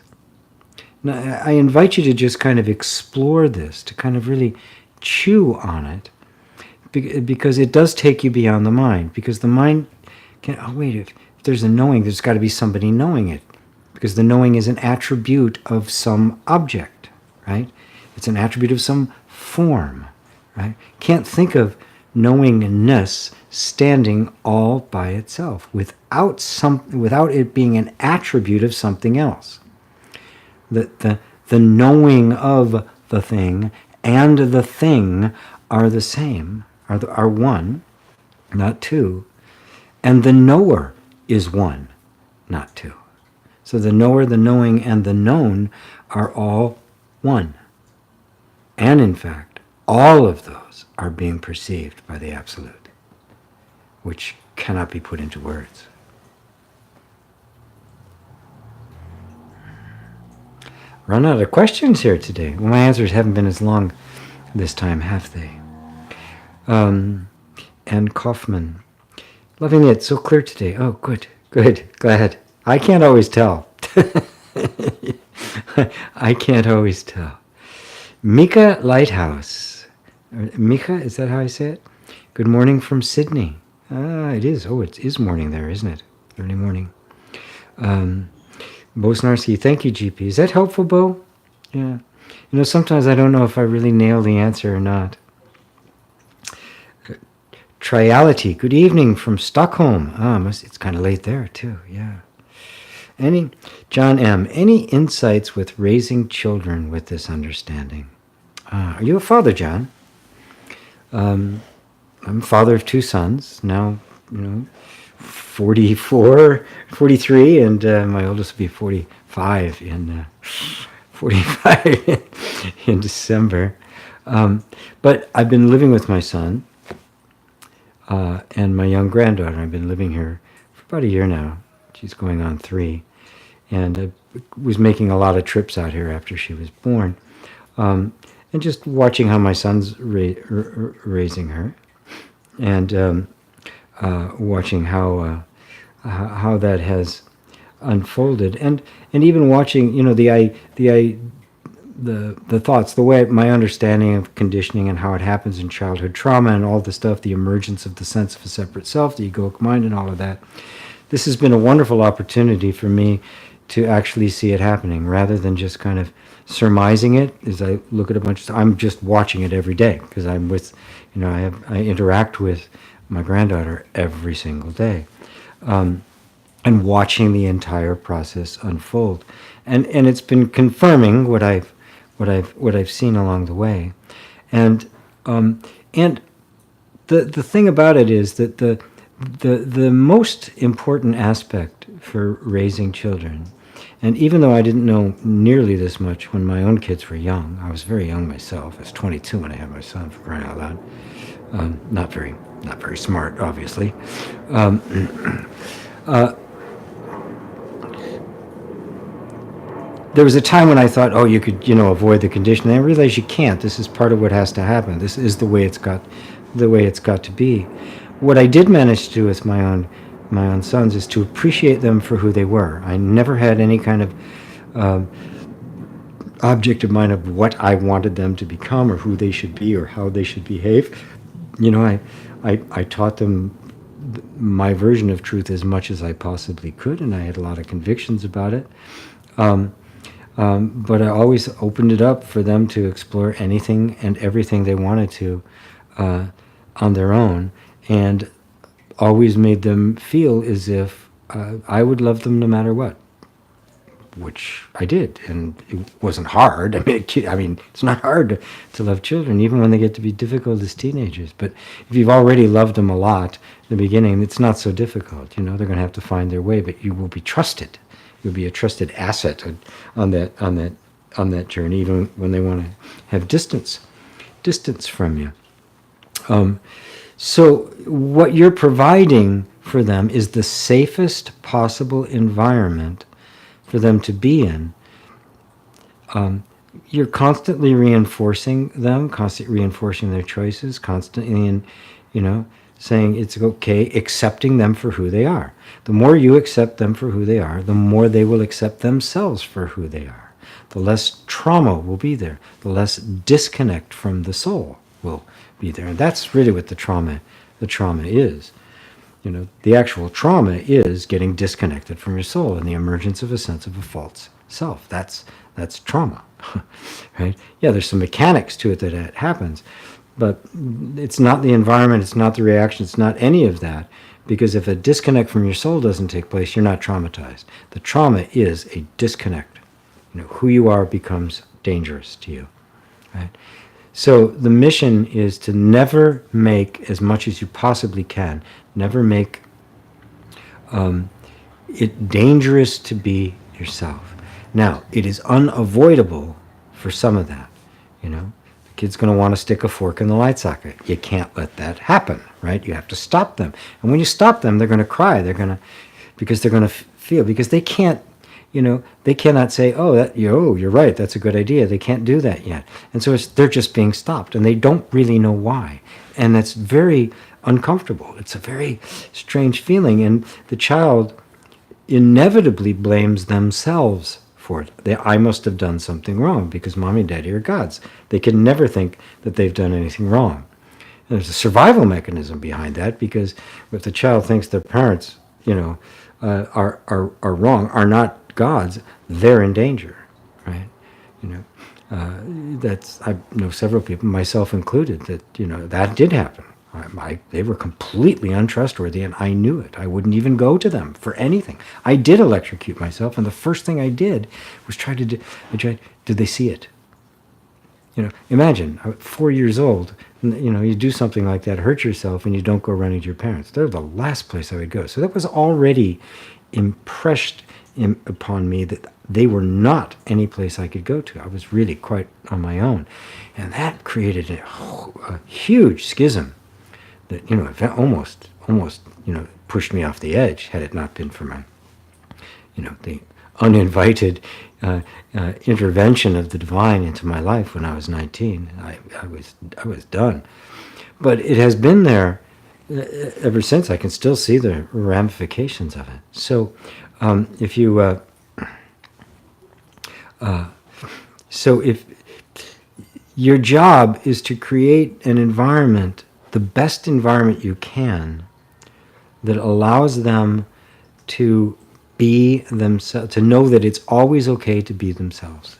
Now, I invite you to just kind of explore this, to kind of really chew on it, because it does take you beyond the mind. Because the mind can, oh wait, if there's a knowing, there's got to be somebody knowing it. Because the knowing is an attribute of some object, right? It's an attribute of some form, right? Can't think of knowingness standing all by itself without it being an attribute of something else. The knowing of the thing and the thing are the same, are one, not two, and the knower is one, not two. So the knower, the knowing, and the known are all one. And in fact, all of those are being perceived by the Absolute, which cannot be put into words. Run out of questions here today. Well, my answers haven't been as long this time, have they? And Kaufman, loving it, so clear today. Oh, good, glad. I can't always tell. I can't always tell. Mika Lighthouse. Mika, is that how I say it? Good morning from Sydney. It is. Oh, it is morning there, isn't it? Early morning. Bo Snarski, thank you, GP. Is that helpful, Bo? Yeah. You know, sometimes I don't know if I really nail the answer or not. Triality, good evening from Stockholm. It's kind of late there, too. Yeah. John M., any insights with raising children with this understanding? Are you a father, John? I'm a father of two sons, now, 44, 43, and my oldest will be 45 in December. But I've been living with my son and my young granddaughter. I've been living here for about a year now. She's going on 3. And I was making a lot of trips out here after she was born. And just watching how my son's raising her. And watching how that has unfolded, and even watching, the the thoughts, the way my understanding of conditioning and how it happens in childhood trauma and all the stuff, the emergence of the sense of a separate self, the egoic mind, and all of that. This has been a wonderful opportunity for me to actually see it happening, rather than just kind of surmising it. As I look at a bunch of stuff, I'm just watching it every day, because I'm with, I interact with my granddaughter every single day, and watching the entire process unfold, and it's been confirming what I've seen along the way, and the thing about it is that the most important aspect for raising children, and even though I didn't know nearly this much when my own kids were young, I was very young myself. I was 22 when I had my son, for crying out loud. Not very smart, obviously. There was a time when I thought, oh, you could, avoid the condition. And I realized you can't. This is part of what has to happen. This is the way it's got to be. What I did manage to do with my own sons is to appreciate them for who they were. I never had any kind of object of mind of what I wanted them to become, or who they should be, or how they should behave. I taught them my version of truth as much as I possibly could, and I had a lot of convictions about it. But I always opened it up for them to explore anything and everything they wanted to on their own, and always made them feel as if I would love them no matter what, which I did, and it wasn't hard. I mean, it's not hard to love children, even when they get to be difficult as teenagers. But if you've already loved them a lot in the beginning, it's not so difficult. They're going to have to find their way, but you will be trusted. You'll be a trusted asset on that journey, even when they want to have distance from you. So what you're providing for them is the safest possible environment for them to be in. You're constantly reinforcing them, constantly reinforcing their choices, constantly, saying it's okay, accepting them for who they are. The more you accept them for who they are, the more they will accept themselves for who they are. The less trauma will be there. The less disconnect from the soul will be there. And that's really what the trauma is. The actual trauma is getting disconnected from your soul and the emergence of a sense of a false self. That's trauma, right? Yeah, there's some mechanics to it that it happens, but it's not the environment, it's not the reaction, it's not any of that. Because if a disconnect from your soul doesn't take place, you're not traumatized. The trauma is a disconnect. Who you are becomes dangerous to you, right? So the mission is to never make, as much as you possibly can, never make it dangerous to be yourself. Now, it is unavoidable for some of that, The kid's going to want to stick a fork in the light socket. You can't let that happen, right? You have to stop them. And when you stop them, they're going to cry. Because they're going to feel, because they can't, they cannot say, you're right, that's a good idea. They can't do that yet. And so they're just being stopped, and they don't really know why. And that's very uncomfortable. It's a very strange feeling, and the child inevitably blames themselves for it. I must have done something wrong because mommy and daddy are gods. They can never think that they've done anything wrong. And there's a survival mechanism behind that, because if the child thinks their parents, are wrong, are not gods, they're in danger, right? I know several people, myself included, that that did happen. They were completely untrustworthy, and I knew it. I wouldn't even go to them for anything. I did electrocute myself, and the first thing I did was did they see it? Imagine, 4 years old, you do something like that, hurt yourself, and you don't go running to your parents. They're the last place I would go. So that was already impressed upon me that they were not any place I could go to. I was really quite on my own. And that created a huge schism that, almost, pushed me off the edge, had it not been for my, the uninvited intervention of the divine into my life when I was 19. I was done. But it has been there ever since. I can still see the ramifications of it. So if you So if your job is to create an environment, the best environment you can, that allows them to be themselves, to know that it's always okay to be themselves.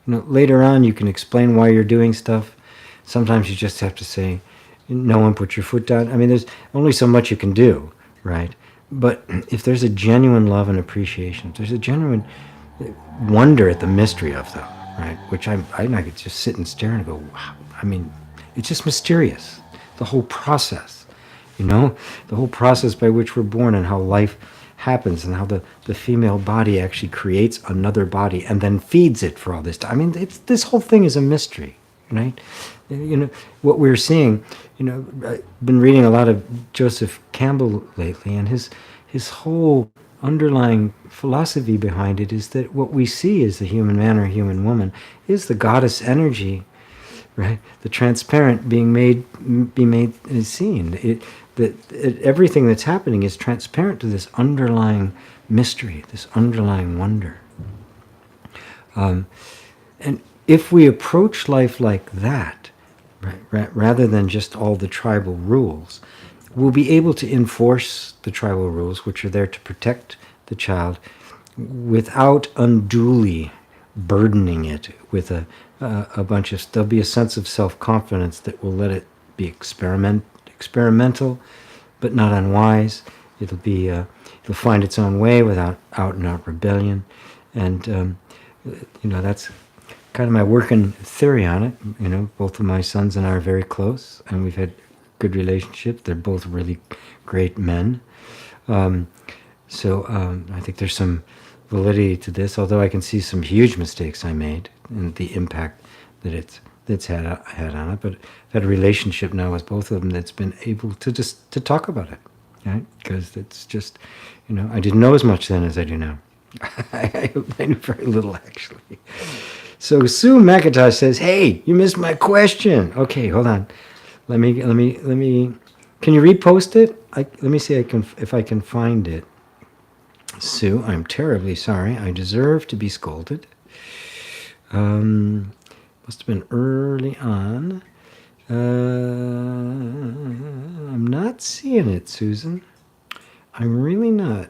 Later on you can explain why you're doing stuff. Sometimes you just have to say, no one put your foot down. I mean, there's only so much you can do, right? But if there's a genuine love and appreciation, if there's a genuine wonder at the mystery of them, right? Which I could just sit and stare and go, wow. I mean, it's just mysterious. The whole process, the whole process by which we're born and how life happens and how the female body actually creates another body and then feeds it for all this time. I mean, this whole thing is a mystery, right? What we're seeing, I've been reading a lot of Joseph Campbell lately, and his whole underlying philosophy behind it is that what we see as the human man or human woman is the goddess energy, right? The transparent be made seen. Everything that's happening is transparent to this underlying mystery, this underlying wonder. And if we approach life like that, right, rather than just all the tribal rules, we'll be able to enforce the tribal rules, which are there to protect the child, without unduly burdening it with a bunch of. There'll be a sense of self-confidence that will let it be experimental, but not unwise. It'll find its own way without out-and-out rebellion, and that's kind of my working theory on it. Both of my sons and I are very close, and we've had good relationships. They're both really great men. So I think there's some validity to this, although I can see some huge mistakes I made and the impact that it's had on it. But I've had a relationship now with both of them that's been able to talk about it, right? Because it's just, I didn't know as much then as I do now. I knew very little, actually. So Sue McIntosh says, "Hey, you missed my question." Okay, hold on. Let me. Can you repost it? Let me see if I can find it. Sue, I'm terribly sorry. I deserve to be scolded. Must have been early on. I'm not seeing it, Susan. I'm really not.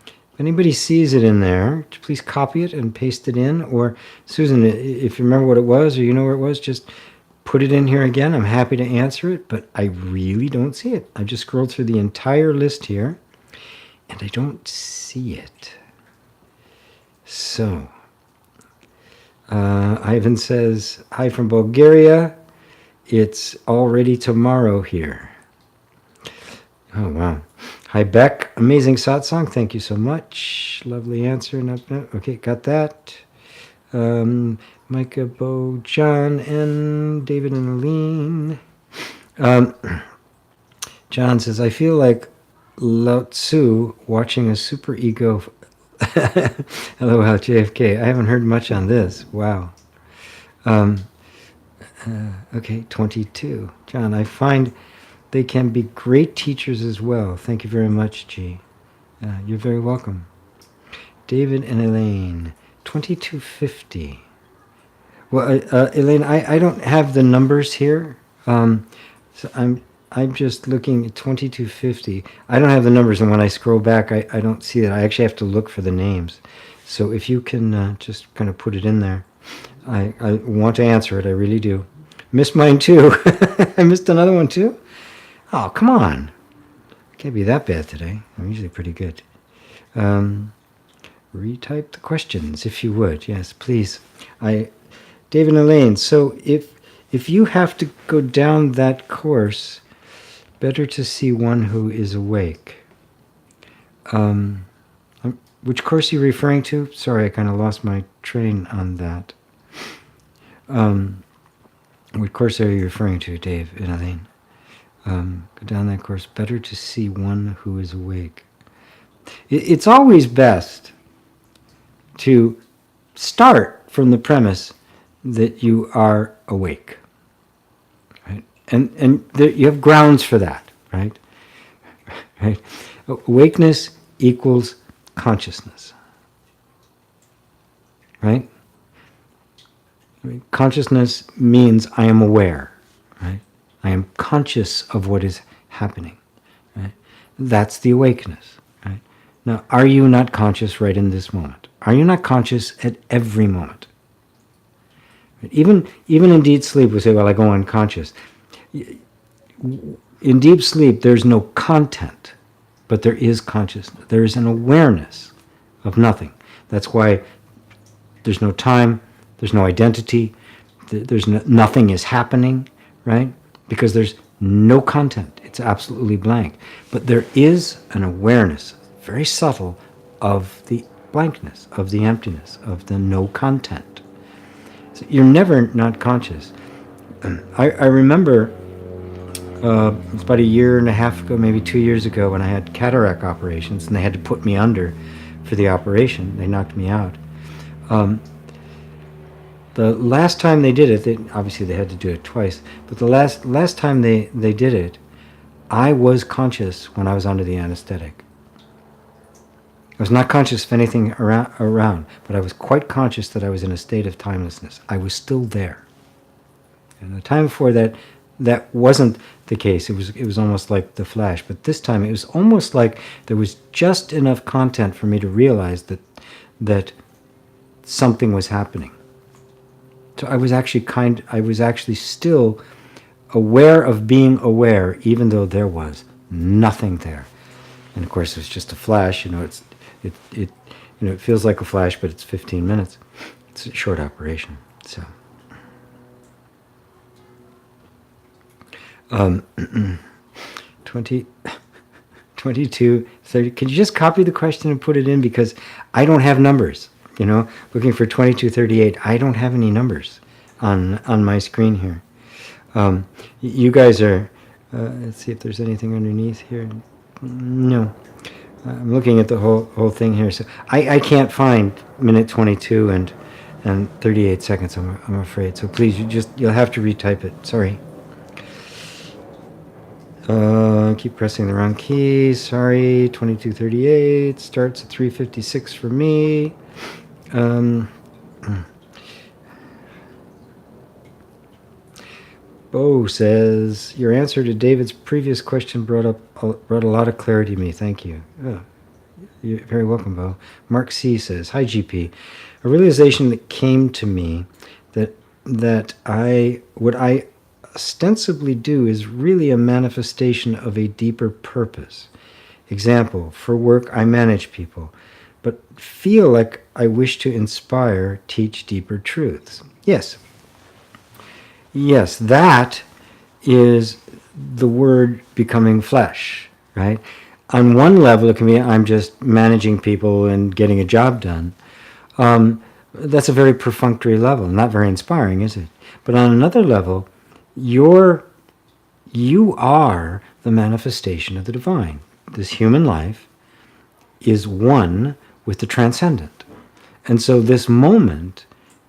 If anybody sees it in there, please copy it and paste it in. Or, Susan, if you remember what it was or you know where it was, just put it in here again. I'm happy to answer it, but I really don't see it. I've just scrolled through the entire list here, and I don't see it. So, Ivan says, "Hi from Bulgaria. It's already tomorrow here." Oh, wow. Hi, Beck. Amazing satsang. Thank you so much. Lovely answer. Okay, got that. Micah, Bo, John, and David and Aline. John says, "I feel like Lao Tzu watching a super ego." LOL, JFK. I haven't heard much on this. Wow. Okay, 22. John, I find they can be great teachers as well. Thank you very much, G. You're very welcome. David and Elaine, 2250. Well, Elaine, I don't have the numbers here, so I'm just looking at 2250. I don't have the numbers, and when I scroll back, I don't see it. I actually have to look for the names. So if you can just kind of put it in there, I want to answer it. I really do. Missed mine too. I missed another one too. Oh, come on. Can't be that bad today. I'm usually pretty good. Retype the questions, if you would. Yes, please. David and Elaine, so if you have to go down that course, better to see one who is awake. Which course are you referring to? Sorry, I kind of lost my train on that. What course are you referring to, Dave and Elaine? Go down that course. Better to see one who is awake. It's always best to start from the premise that you are awake, right? And you have grounds for that, right? Right? Awakeness equals consciousness, right? I mean, consciousness means I am aware, right? I am conscious of what is happening, right? That's the awakeness, right? Now, are you not conscious right in this moment? Are you not conscious at every moment? Even in deep sleep, we say, well, I go unconscious. In deep sleep, there's no content, but there is consciousness. There is an awareness of nothing. That's why there's no time, there's no identity, nothing is happening, right? Because there's no content. It's absolutely blank. But there is an awareness, very subtle, of the blankness, of the emptiness, of the no content. So you're never not conscious. I remember it was about a year and a half ago, maybe 2 years ago, when I had cataract operations, and they had to put me under for the operation. They knocked me out. The last time they did it, obviously they had to do it twice, but the last time they did it, I was conscious when I was under the anesthetic. I was not conscious of anything around, but I was quite conscious that I was in a state of timelessness. I was still there. And the time before that, that wasn't the case. It was almost like the flash. But this time, it was almost like there was just enough content for me to realize that something was happening. So I was actually still aware of being aware, even though there was nothing there. And of course, it was just a flash. It feels like a flash, but it's 15 minutes. It's a short operation. So. 22, 30. Can you just copy the question and put it in? Because I don't have numbers. Looking for 2238. I don't have any numbers on my screen here. You guys are. Let's see if there's anything underneath here. No. I'm looking at the whole thing here. So I can't find minute 22 and 38 seconds. I'm afraid. So please, you'll have to retype it. Sorry. Keep pressing the wrong keys. Sorry. 2238 starts at 3:56 for me. Bo says, your answer to David's previous question brought a lot of clarity to me. Thank you. Oh, you're very welcome, Bo. Mark C says, hi, GP. A realization that came to me that what I ostensibly do is really a manifestation of a deeper purpose. Example, for work, I manage people, but feel like I wish to inspire, teach deeper truths. Yes, that is the word becoming flesh, right? On one level, it can be I'm just managing people and getting a job done. That's a very perfunctory level, not very inspiring, is it? But on another level, you are the manifestation of the divine. This human life is one with the transcendent. And so this moment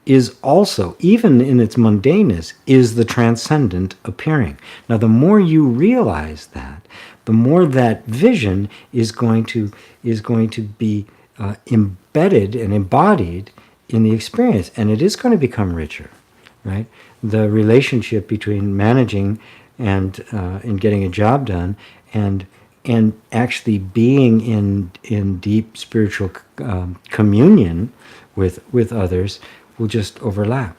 is also, even in its mundaneness, is the transcendent appearing. Now, the more you realize that, the more that vision is going to be embedded and embodied in the experience, and it is going to become richer, right? The relationship between managing and getting a job done, and actually being in deep spiritual communion with others will just overlap.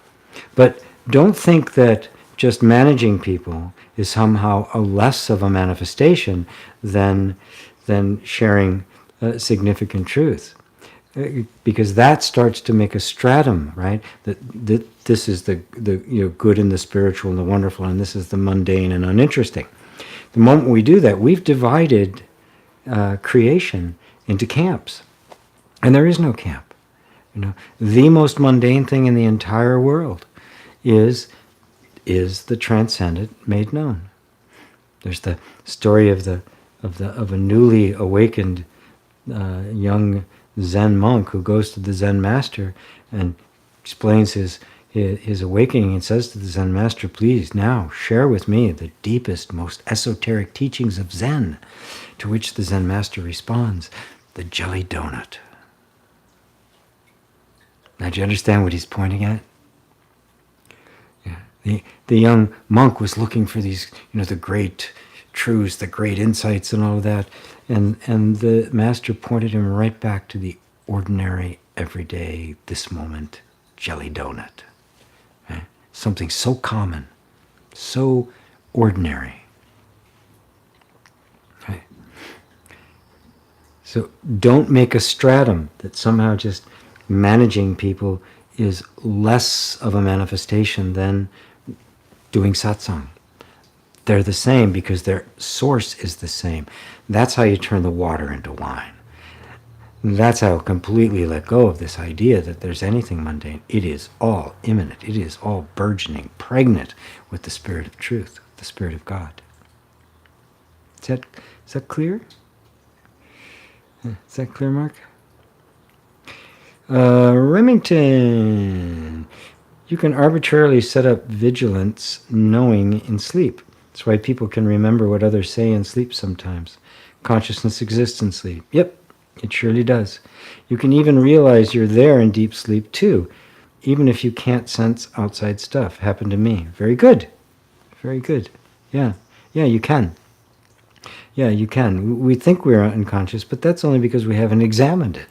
But don't think that just managing people is somehow a less of a manifestation than sharing significant truth, because that starts to make a stratum, right? That this is the good and the spiritual and the wonderful, and this is the mundane and uninteresting. The moment we do that, we've divided creation into camps, and there is no camp. The most mundane thing in the entire world is the transcendent made known. There's the story of a newly awakened young Zen monk who goes to the Zen master and explains his awakening and says to the Zen master, please now share with me the deepest, most esoteric teachings of Zen. To which the Zen master responds, the jelly donut. Now, do you understand what he's pointing at? The young monk was looking for these, the great truths, the great insights and all of that. And the master pointed him right back to the ordinary, everyday, this moment, jelly donut. Right? Something so common, so ordinary. Right? So don't make a stratum that somehow just managing people is less of a manifestation than doing satsang. They're the same because their source is the same. That's how you turn the water into wine. That's how completely let go of this idea that there's anything mundane. It is all immanent. It is all burgeoning, pregnant with the Spirit of truth, the Spirit of God. Is that clear? Is that clear, Mark? Remington, you can arbitrarily set up vigilance knowing in sleep. That's why people can remember what others say in sleep sometimes. Consciousness exists in sleep. Yep, it surely does. You can even realize you're there in deep sleep too, even if you can't sense outside stuff. Happened to me. Very good. Very good. Yeah, you can. Yeah, you can. We think we're unconscious, but that's only because we haven't examined it.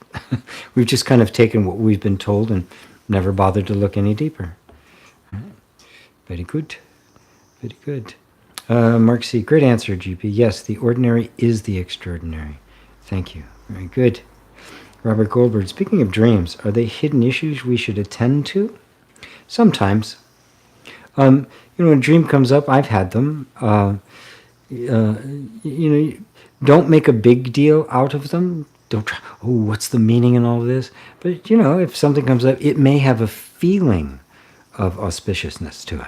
We've just kind of taken what we've been told and never bothered to look any deeper. Very good. Very good. Mark C. Great answer, GP. Yes, the ordinary is the extraordinary. Thank you. Very good. Robert Goldberg. Speaking of dreams, are they hidden issues we should attend to? Sometimes. When a dream comes up, I've had them. Don't make a big deal out of them. Don't try, what's the meaning in all of this? But, if something comes up, it may have a feeling of auspiciousness to it.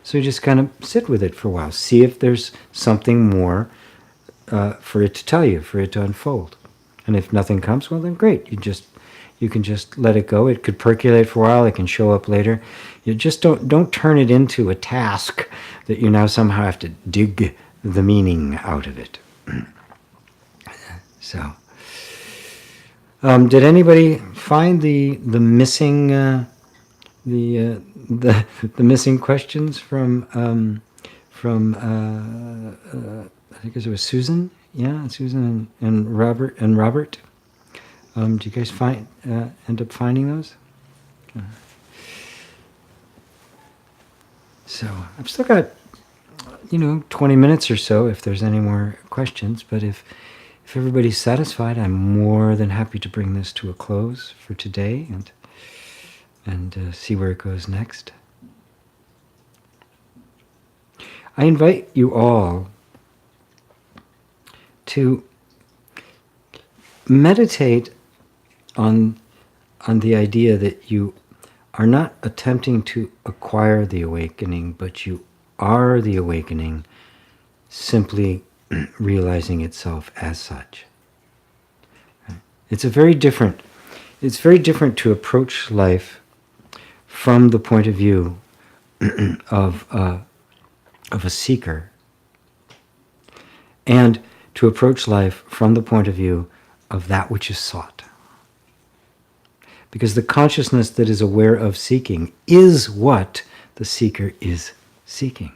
So you just kind of sit with it for a while. See if there's something more for it to tell you, for it to unfold. And if nothing comes, well, then great. You can just let it go. It could percolate for a while. It can show up later. You just don't turn it into a task that you now somehow have to dig the meaning out of it. So, did anybody find the missing the missing questions from I think it was Susan? Yeah, Susan and Robert. Did you guys end up finding those? So I've still got 20 minutes or so if there's any more questions, but if everybody's satisfied, I'm more than happy to bring this to a close for today and see where it goes next. I invite you all to meditate on the idea that you are not attempting to acquire the awakening, but you are the awakening, simply realizing itself as such. It's very different to approach life from the point of view of a seeker, and to approach life from the point of view of that which is sought. Because the consciousness that is aware of seeking is what the seeker is seeking.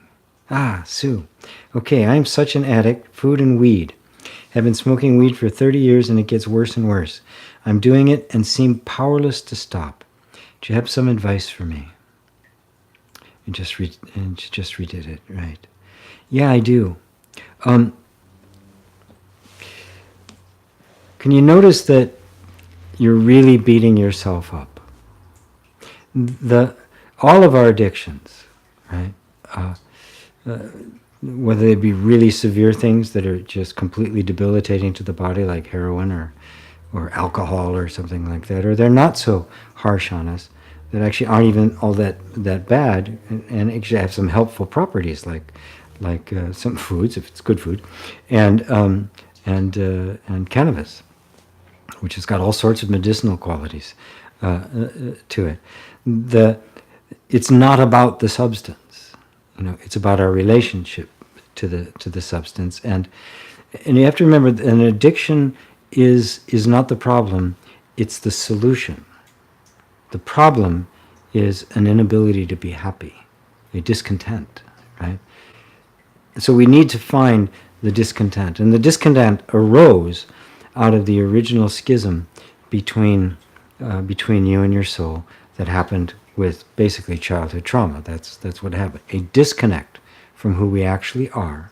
Ah, Sue. Okay, I'm such an addict, food and weed. Have been smoking weed for 30 years and it gets worse and worse. I'm doing it and seem powerless to stop. Do you have some advice for me? And just redid it, right? Yeah, I do. Can you notice that you're really beating yourself up? All of our addictions, right? Whether they be really severe things that are just completely debilitating to the body, like heroin or alcohol or something like that, or they're not so harsh on us, that actually aren't even all that bad, and actually have some helpful properties, like some foods, if it's good food, and cannabis, which has got all sorts of medicinal qualities to it. It's not about the substance. It's about our relationship to the substance, and you have to remember that an addiction is not the problem; it's the solution. The problem is an inability to be happy. a discontent, right? So we need to find the discontent. And the discontent arose out of the original schism between you and your soul that happened with basically childhood trauma. That's what happened. A disconnect from who we actually are.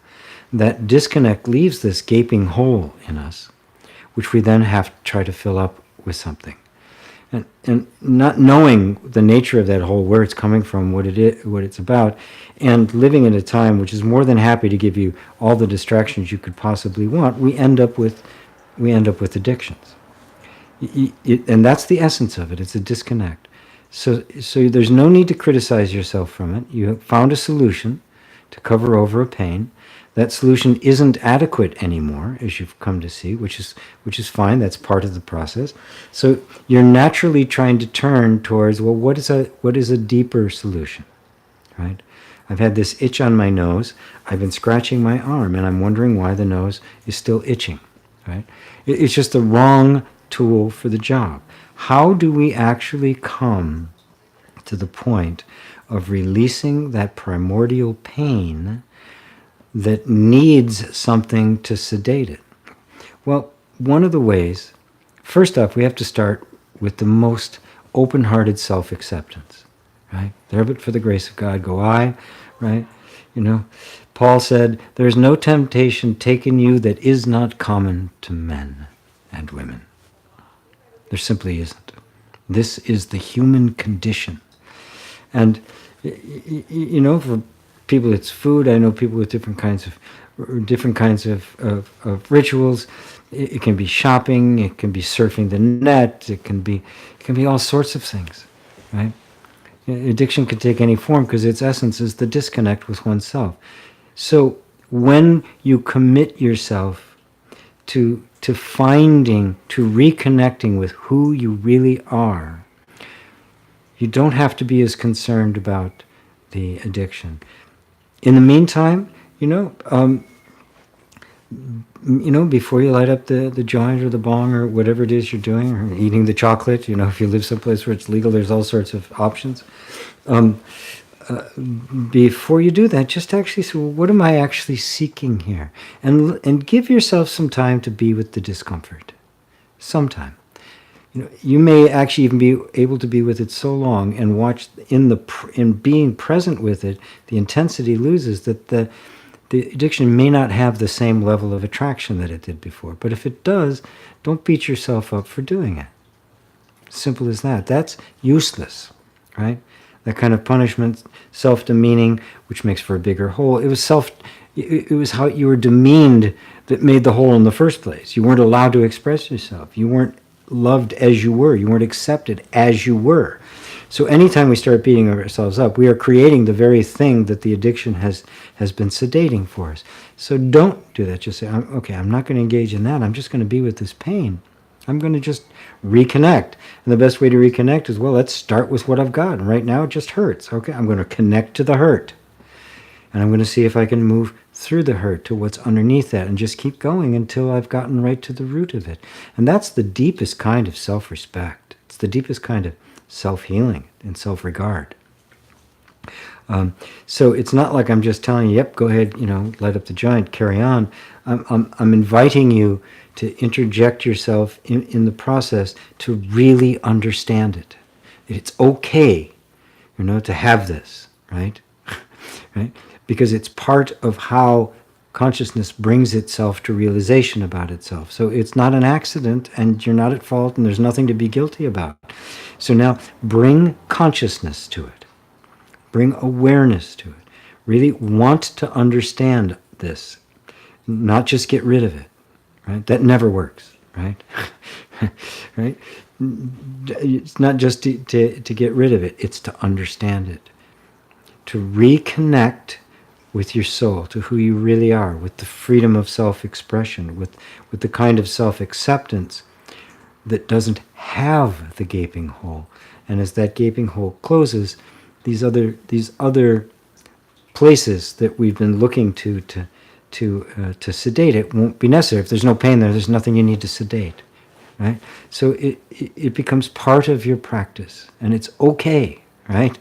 That disconnect leaves this gaping hole in us, which we then have to try to fill up with something. And not knowing the nature of that hole, where it's coming from, what it is, what it's about, and living in a time which is more than happy to give you all the distractions you could possibly want, we end up with addictions. And that's the essence of it. It's a disconnect. So there's no need to criticize yourself from it. You have found a solution to cover over a pain. That solution isn't adequate anymore, as you've come to see, which is fine. That's part of the process. So you're naturally trying to turn towards, well, what is a deeper solution, right? I've had this itch on my nose. I've been scratching my arm, and I'm wondering why the nose is still itching, right? It's just the wrong tool for the job. How do we actually come to the point of releasing that primordial pain that needs something to sedate it? Well, one of the ways, first off, we have to start with the most open-hearted self-acceptance, right? There but for the grace of God go I, right? Paul said, there's no temptation taken you that is not common to men and women. There simply isn't. This is the human condition. And, for people it's food. I know people with different kinds of rituals. It can be shopping, it can be surfing the net, it can be all sorts of things, right? Addiction can take any form because its essence is the disconnect with oneself. So when you commit yourself to reconnecting with who you really are, you don't have to be as concerned about the addiction. In the meantime, before you light up the joint or the bong or whatever it is you're doing, or eating the chocolate, if you live someplace where it's legal, there's all sorts of options. Before you do that, just actually say, well, what am I actually seeking here? And give yourself some time to be with the discomfort. Sometime. You may actually even be able to be with it so long and watch in being present with it, the intensity loses, that the addiction may not have the same level of attraction that it did before. But if it does, don't beat yourself up for doing it. Simple as that. That's useless, right? That kind of punishment, self-demeaning, which makes for a bigger hole. It was how you were demeaned that made the hole in the first place. You weren't allowed to express yourself. You weren't loved as you were. You weren't accepted as you were. So anytime we start beating ourselves up, we are creating the very thing that the addiction has been sedating for us. So don't do that. Just say, okay, I'm not going to engage in that. I'm just going to be with this pain. I'm going to just reconnect. And the best way to reconnect is, well, let's start with what I've got. And right now it just hurts. Okay, I'm going to connect to the hurt. And I'm going to see if I can move through the hurt to what's underneath that and just keep going until I've gotten right to the root of it. And that's the deepest kind of self-respect. It's the deepest kind of self-healing and self-regard. So it's not like I'm just telling you, yep, go ahead, light up the joint, carry on. I'm inviting you to interject yourself in the process to really understand it. It's okay, to have this, right? Right? Because it's part of how consciousness brings itself to realization about itself. So it's not an accident, and you're not at fault, and there's nothing to be guilty about. So now bring consciousness to it. Bring awareness to it. Really want to understand this, not just get rid of it. Right? That never works. Right? Right? It's not just to get rid of it. It's to understand it. To reconnect with your soul, to who you really are, with the freedom of self-expression, with the kind of self-acceptance that doesn't have the gaping hole. And as that gaping hole closes, these other places that we've been looking to sedate it won't be necessary. If there's no pain there's nothing you need to sedate, right? So it becomes part of your practice, and it's okay, right?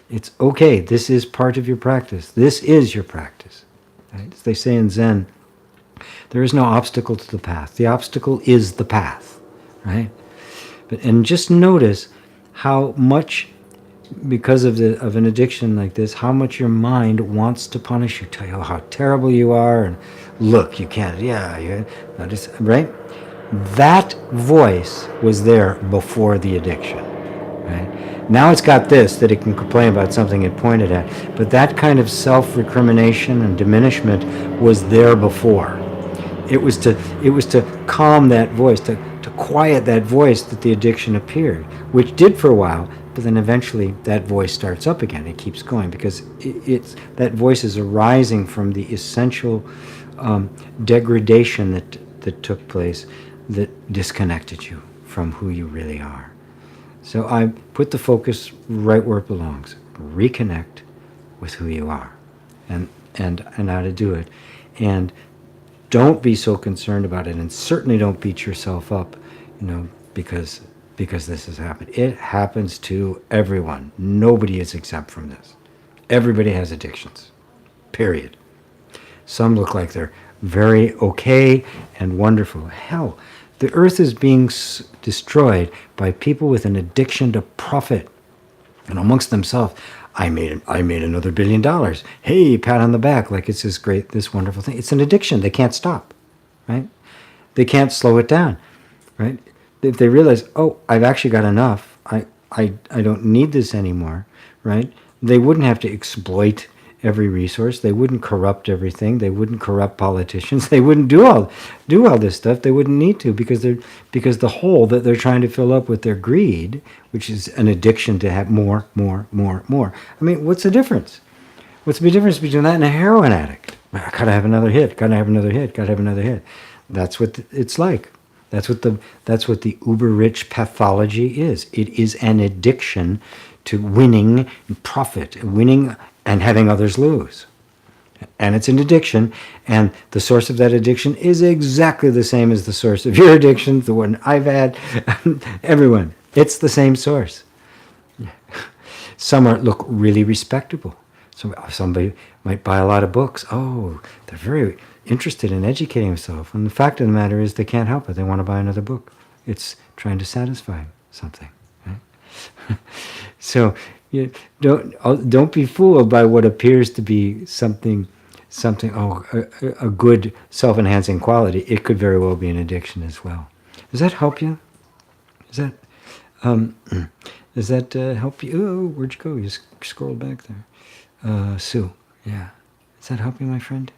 It's okay. This is part of your practice. This is your practice, right? As they say in Zen, there is no obstacle to the path. The obstacle is the path, right? And just notice how much, because of an addiction like this, how much your mind wants to punish you, tell you how terrible you are, and look, you can't, right? That voice was there before the addiction, right? Now it's got this, that it can complain about something it pointed at, but that kind of self-recrimination and diminishment was there before. It was to calm that voice, to quiet that voice that the addiction appeared, which did for a while, but then eventually that voice starts up again. It keeps going because that voice is arising from the essential degradation that took place, that disconnected you from who you really are. So I put the focus right where it belongs. Reconnect with who you are, and how to do it. And don't be so concerned about it, and certainly don't beat yourself up, because this has happened. It happens to everyone. Nobody is exempt from this. Everybody has addictions, period. Some look like they're very okay and wonderful. Hell, the earth is being destroyed by people with an addiction to profit. And amongst themselves, I made another $1 billion. Hey, pat on the back, like it's this wonderful thing. It's an addiction. They can't stop, right? They can't slow it down, right? If they realize, oh, I've actually got enough, I don't need this anymore, right? They wouldn't have to exploit every resource. They wouldn't corrupt everything. They wouldn't corrupt politicians. They wouldn't do all this stuff. They wouldn't need to, because the hole that they're trying to fill up with their greed, which is an addiction to have more. I mean, what's the difference? What's the difference between that and a heroin addict? I gotta have another hit. Gotta have another hit. Gotta have another hit. That's what it's like. That's what the uber rich pathology is. It is an addiction to winning and profit, winning and having others lose. And it's an addiction, and the source of that addiction is exactly the same as the source of your addiction, the one I've had, everyone. It's the same source. Some look really respectable. So somebody might buy a lot of books. Oh, they're very interested in educating themselves. And the fact of the matter is they can't help it. They want to buy another book. It's trying to satisfy something. Right? So don't be fooled by what appears to be something. A good self-enhancing quality. It could very well be an addiction as well. Does that help you? Does that help you? Oh, where'd you go? You scrolled back there. Sue. Yeah. Does that help you, my friend?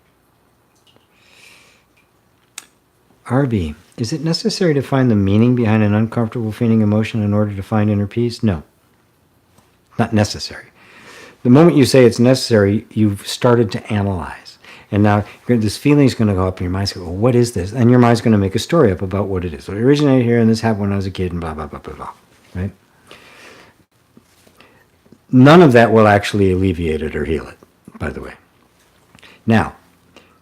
RB, is it necessary to find the meaning behind an uncomfortable feeling emotion in order to find inner peace? No. Not necessary. The moment you say it's necessary, you've started to analyze. And now this feeling is going to go up in your mind. Say, well, what is this? And your mind's going to make a story up about what it is. So it originated here, and this happened when I was a kid, and blah, blah, blah, blah, blah. Right? None of that will actually alleviate it or heal it, by the way. Now,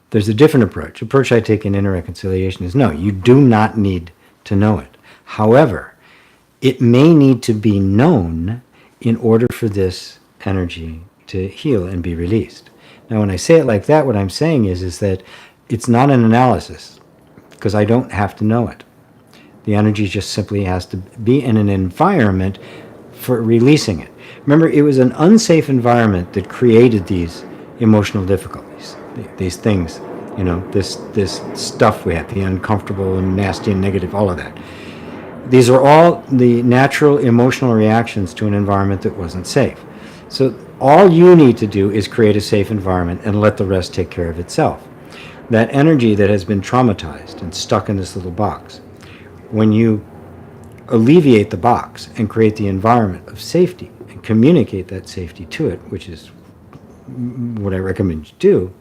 there's a different approach. The approach I take in inner reconciliation is, no, you do not need to know it. However, it may need to be known in order for this energy to heal and be released. Now, when I say it like that, what I'm saying is that it's not an analysis, because I don't have to know it. The energy just simply has to be in an environment for releasing it. Remember, it was an unsafe environment that created these emotional difficulties, these things, this stuff we have, the uncomfortable and nasty and negative, all of that. These are all the natural emotional reactions to an environment that wasn't safe. So all you need to do is create a safe environment and let the rest take care of itself. That energy that has been traumatized and stuck in this little box, when you alleviate the box and create the environment of safety and communicate that safety to it, which is what I recommend you do,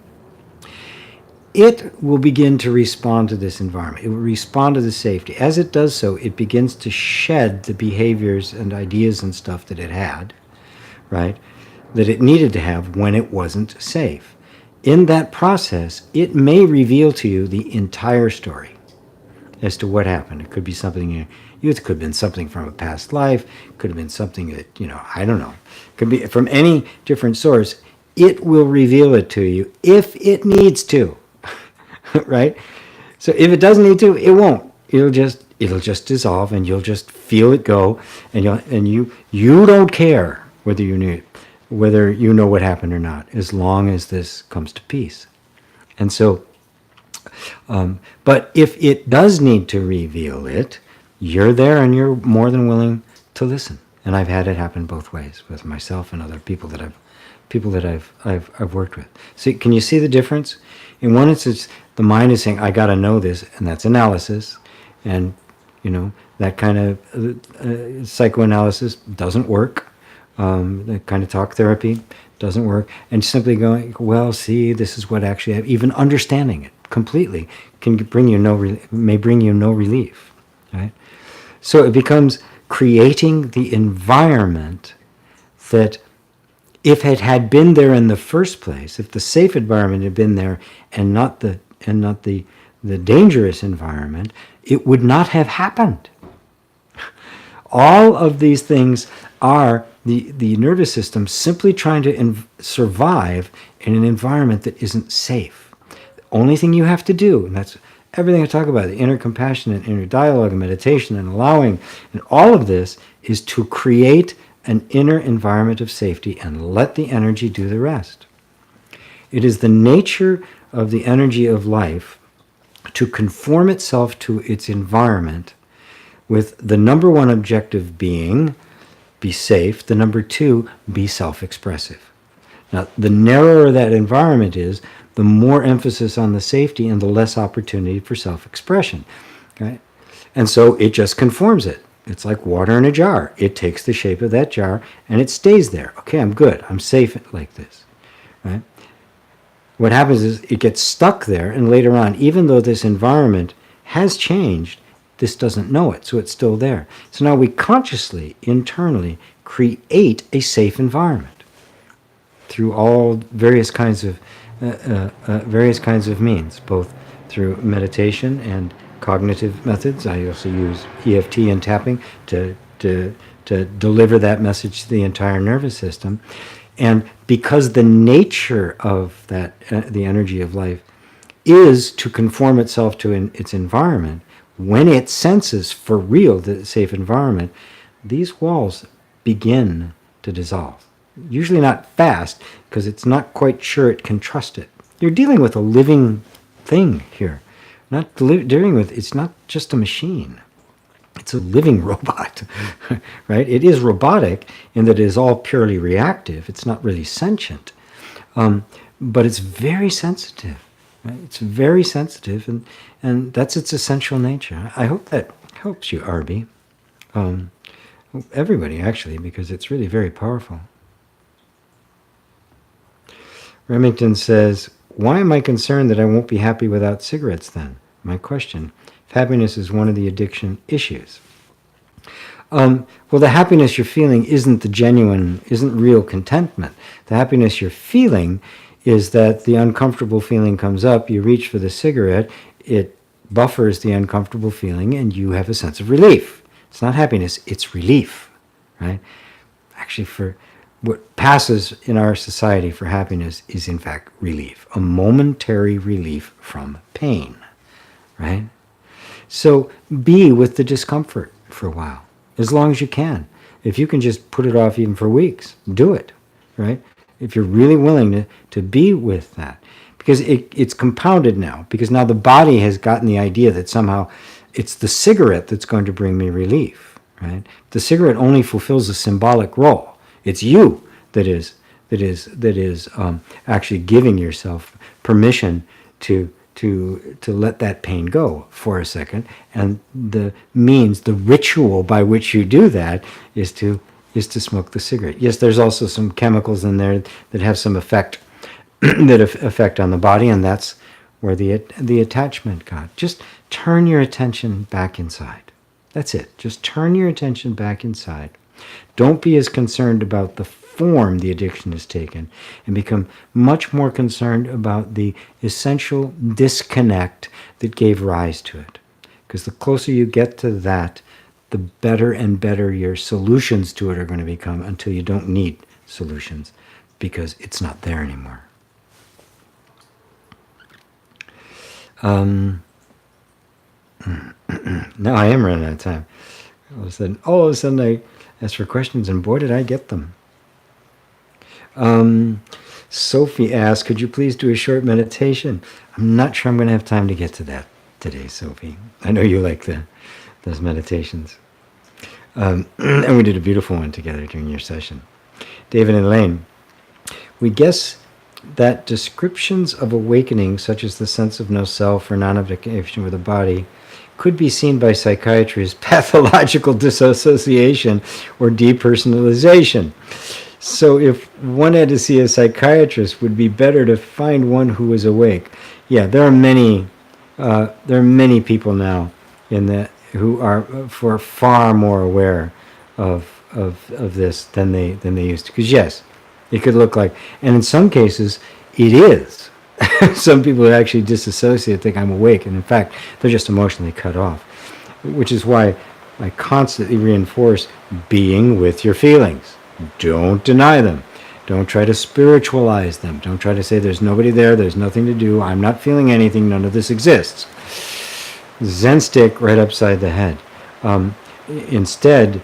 it will begin to respond to this environment. It will respond to the safety. As it does so, it begins to shed the behaviors and ideas and stuff that it had, right, that it needed to have when it wasn't safe. In that process, it may reveal to you the entire story as to what happened. It could be something youth, could have been something from a past life, could have been something that, I don't know, could be from any different source. It will reveal it to you if it needs to, right? So if it doesn't need to, it won't. It'll just dissolve, and you'll just feel it go, and you don't care whether you know what happened or not, as long as this comes to peace. And so, but if it does need to reveal it, you're there, and you're more than willing to listen. And I've had it happen both ways with myself and other people that I've worked with. See, can you see the difference? In one instance, the mind is saying, "I got to know this," and that's analysis, and that kind of psychoanalysis doesn't work. That kind of talk therapy doesn't work. And simply going, "Well, see, this is what actually," even understanding it completely may bring you no relief, right? So it becomes creating the environment that, if it had been there in the first place, if the safe environment had been there and not the dangerous environment, it would not have happened. All of these things are the nervous system simply trying to survive in an environment that isn't safe. The only thing you have to do, and that's everything I talk about, the inner compassion and inner dialogue and meditation and allowing, and all of this is to create an inner environment of safety and let the energy do the rest. It is the nature of the energy of life to conform itself to its environment, with the number one objective being, be safe, the number two, be self-expressive. Now, the narrower that environment is, the more emphasis on the safety and the less opportunity for self-expression, right? And so it just conforms it. It's like water in a jar. It takes the shape of that jar and it stays there. Okay, I'm good. I'm safe like this, right? What happens is it gets stuck there, and later on, even though this environment has changed, this doesn't know it, so it's still there. So now we consciously, internally, create a safe environment through all various kinds of means, both through meditation and cognitive methods. I also use EFT and tapping to deliver that message to the entire nervous system. And because the nature of that, the energy of life, is to conform itself to its environment, when it senses for real the safe environment, these walls begin to dissolve. Usually not fast, because it's not quite sure it can trust it. You're dealing with a living thing here. It's not just a machine. It's a living robot, right? It is robotic in that it is all purely reactive. It's not really sentient, but it's very sensitive. Right? It's very sensitive, and that's its essential nature. I hope that helps you, Arby. Everybody, actually, because it's really very powerful. Remington says, "Why am I concerned that I won't be happy without cigarettes then?" My question. If happiness is one of the addiction issues. Well, the happiness you're feeling isn't real contentment. The happiness you're feeling is that the uncomfortable feeling comes up, you reach for the cigarette, it buffers the uncomfortable feeling, and you have a sense of relief. It's not happiness, it's relief, right? Actually, for what passes in our society for happiness is in fact relief, a momentary relief from pain, right? So be with the discomfort for a while, as long as you can. If you can just put it off even for weeks, do it, right? If you're really willing to be with that. Because it's compounded now, because now the body has gotten the idea that somehow it's the cigarette that's going to bring me relief, right? The cigarette only fulfills a symbolic role. It's you that is actually giving yourself permission to let that pain go for a second, and the ritual by which you do that is to smoke the cigarette. Yes, there's also some chemicals in there that have some effect effect on the body, and that's where the attachment got. Just turn your attention back inside. That's it. Just turn your attention back inside. Don't be as concerned about the form the addiction has taken, and become much more concerned about the essential disconnect that gave rise to it. Because the closer you get to that, the better and better your solutions to it are going to become, until you don't need solutions because it's not there anymore. Now I am running out of time. All of a sudden I asked for questions, and boy, did I get them. Sophie asked, could you please do a short meditation? I'm not sure I'm going to have time to get to that today, Sophie. I know you like those meditations. And we did a beautiful one together during your session. David and Elaine, we guess that descriptions of awakening, such as the sense of no self or non-identification with the body, could be seen by psychiatry as pathological disassociation or depersonalization. So if one had to see a psychiatrist, would be better to find one who is awake. Yeah, there are many people now who are far more aware of this than they used to. Because yes, it could look like, and in some cases it is. Some people actually disassociate, think I'm awake, and in fact they're just emotionally cut off. Which is why I constantly reinforce being with your feelings. Don't deny them. Don't try to spiritualize them. Don't try to say there's nobody there, there's nothing to do, I'm not feeling anything, none of this exists. Zen stick right upside the head. Instead,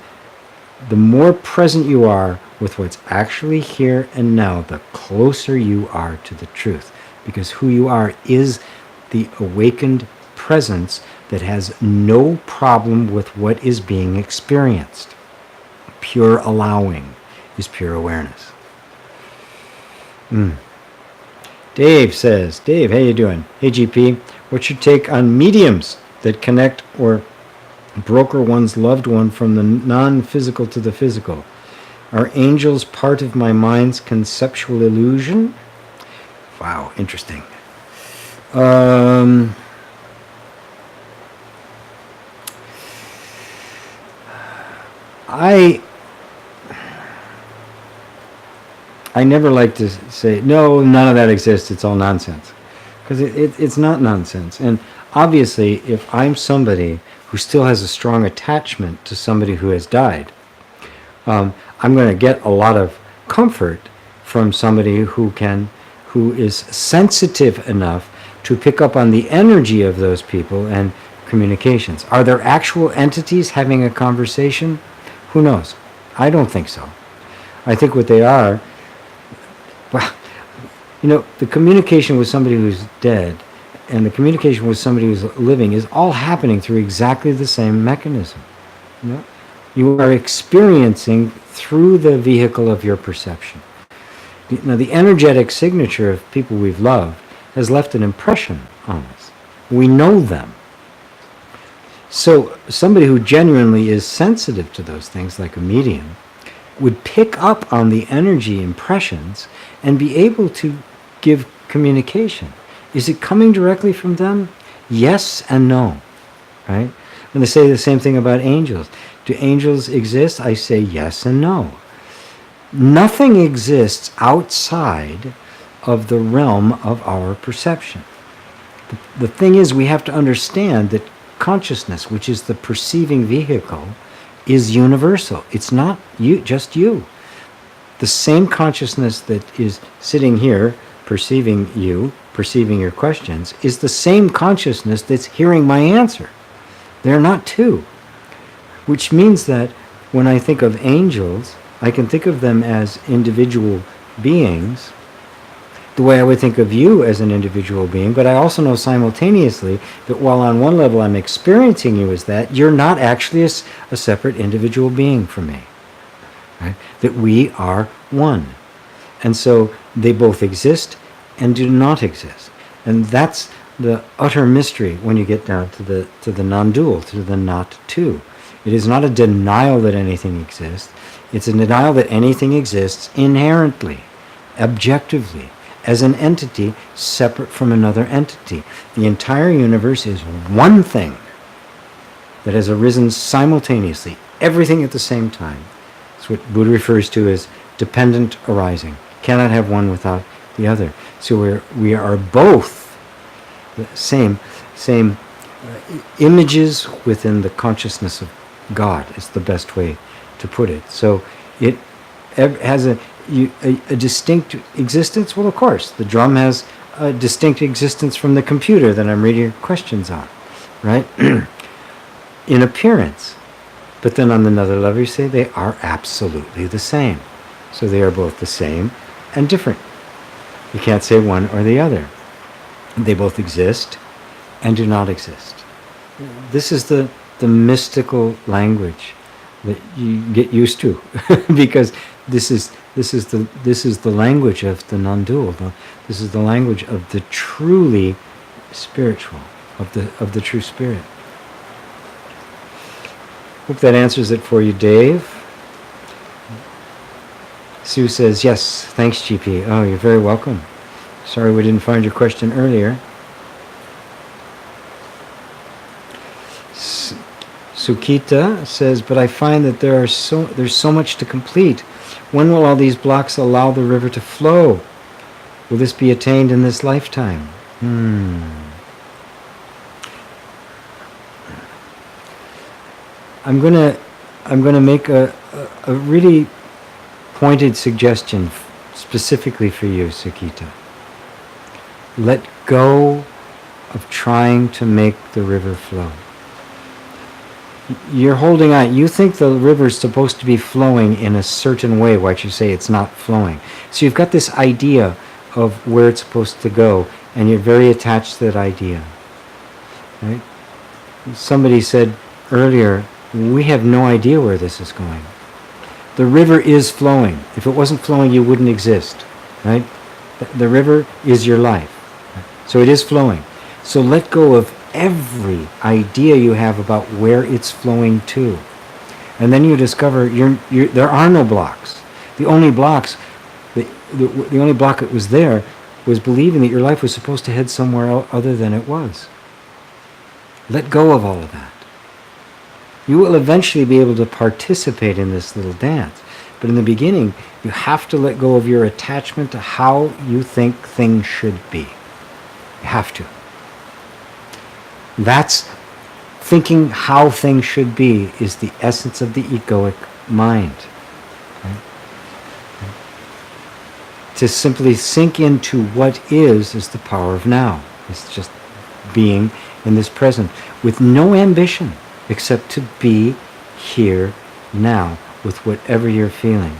the more present you are with what's actually here and now, the closer you are to the truth. Because who you are is the awakened presence that has no problem with what is being experienced. Pure allowing is pure awareness. Dave says, Dave, how you doing? Hey GP, what's your take on mediums that connect or broker one's loved one from the non-physical to the physical? Are angels part of my mind's conceptual illusion? Wow, interesting. I never like to say, no, none of that exists, it's all nonsense. Because it's not nonsense. And obviously, if I'm somebody who still has a strong attachment to somebody who has died, I'm going to get a lot of comfort from somebody who is sensitive enough to pick up on the energy of those people and communications. Are there actual entities having a conversation? Who knows? I don't think so. I think what they are, well, the communication with somebody who's dead and the communication with somebody who's living is all happening through exactly the same mechanism. You are experiencing through the vehicle of your perception. Now, the energetic signature of people we've loved has left an impression on us. We know them. So somebody who genuinely is sensitive to those things, like a medium, would pick up on the energy impressions and be able to give communication. Is it coming directly from them? Yes and no, right? When they say the same thing about angels. Do angels exist? I say yes and no. Nothing exists outside of the realm of our perception. The thing is, we have to understand that consciousness, which is the perceiving vehicle, is universal. It's not you, just you. The same consciousness that is sitting here, perceiving you, perceiving your questions, is the same consciousness that's hearing my answer. They're not two. Which means that when I think of angels, I can think of them as individual beings, the way I would think of you as an individual being, but I also know simultaneously that while on one level I'm experiencing you as that, you're not actually a separate individual being from me. Right? That we are one. And so they both exist and do not exist. And that's the utter mystery when you get down to the non-dual, to the not two. It is not a denial that anything exists. It's a denial that anything exists inherently, objectively, as an entity separate from another entity. The entire universe is one thing that has arisen simultaneously, everything at the same time. It's what Buddha refers to as dependent arising. Cannot have one without the other. So we are both the same images within the consciousness of God is the best way to put it. So it has a distinct existence. Well, of course, the drum has a distinct existence from the computer that I'm reading questions on, right? In appearance. But then on another level, you say they are absolutely the same. So they are both the same and different. You can't say one or the other. They both exist and do not exist. This is the mystical language that you get used to, because this is the language of the non-dual. This is the language of the truly spiritual, of the true spirit. Hope that answers it for you, Dave. Sue says, yes, thanks, GP. Oh, you're very welcome. Sorry we didn't find your question earlier. Sukita says, but I find that there's so much to complete. When will all these blocks allow the river to flow? Will this be attained in this lifetime? I'm gonna make a really pointed suggestion specifically for you, Sukita. Let go of trying to make the river flow. You're holding on. You think the river is supposed to be flowing in a certain way, why you say it's not flowing. So you've got this idea of where it's supposed to go, and you're very attached to that idea. Right? Somebody said earlier, we have no idea where this is going. The river is flowing. If it wasn't flowing, you wouldn't exist. Right? The river is your life. So it is flowing. So let go of every idea you have about where it's flowing to. And then you discover there are no blocks. The only blocks, the only block that was there was believing that your life was supposed to head somewhere other than it was. Let go of all of that. You will eventually be able to participate in this little dance. But in the beginning, you have to let go of your attachment to how you think things should be. You have to. That's thinking how things should be is the essence of the egoic mind. Right? To simply sink into what is the power of now. It's just being in this present with no ambition except to be here now with whatever you're feeling.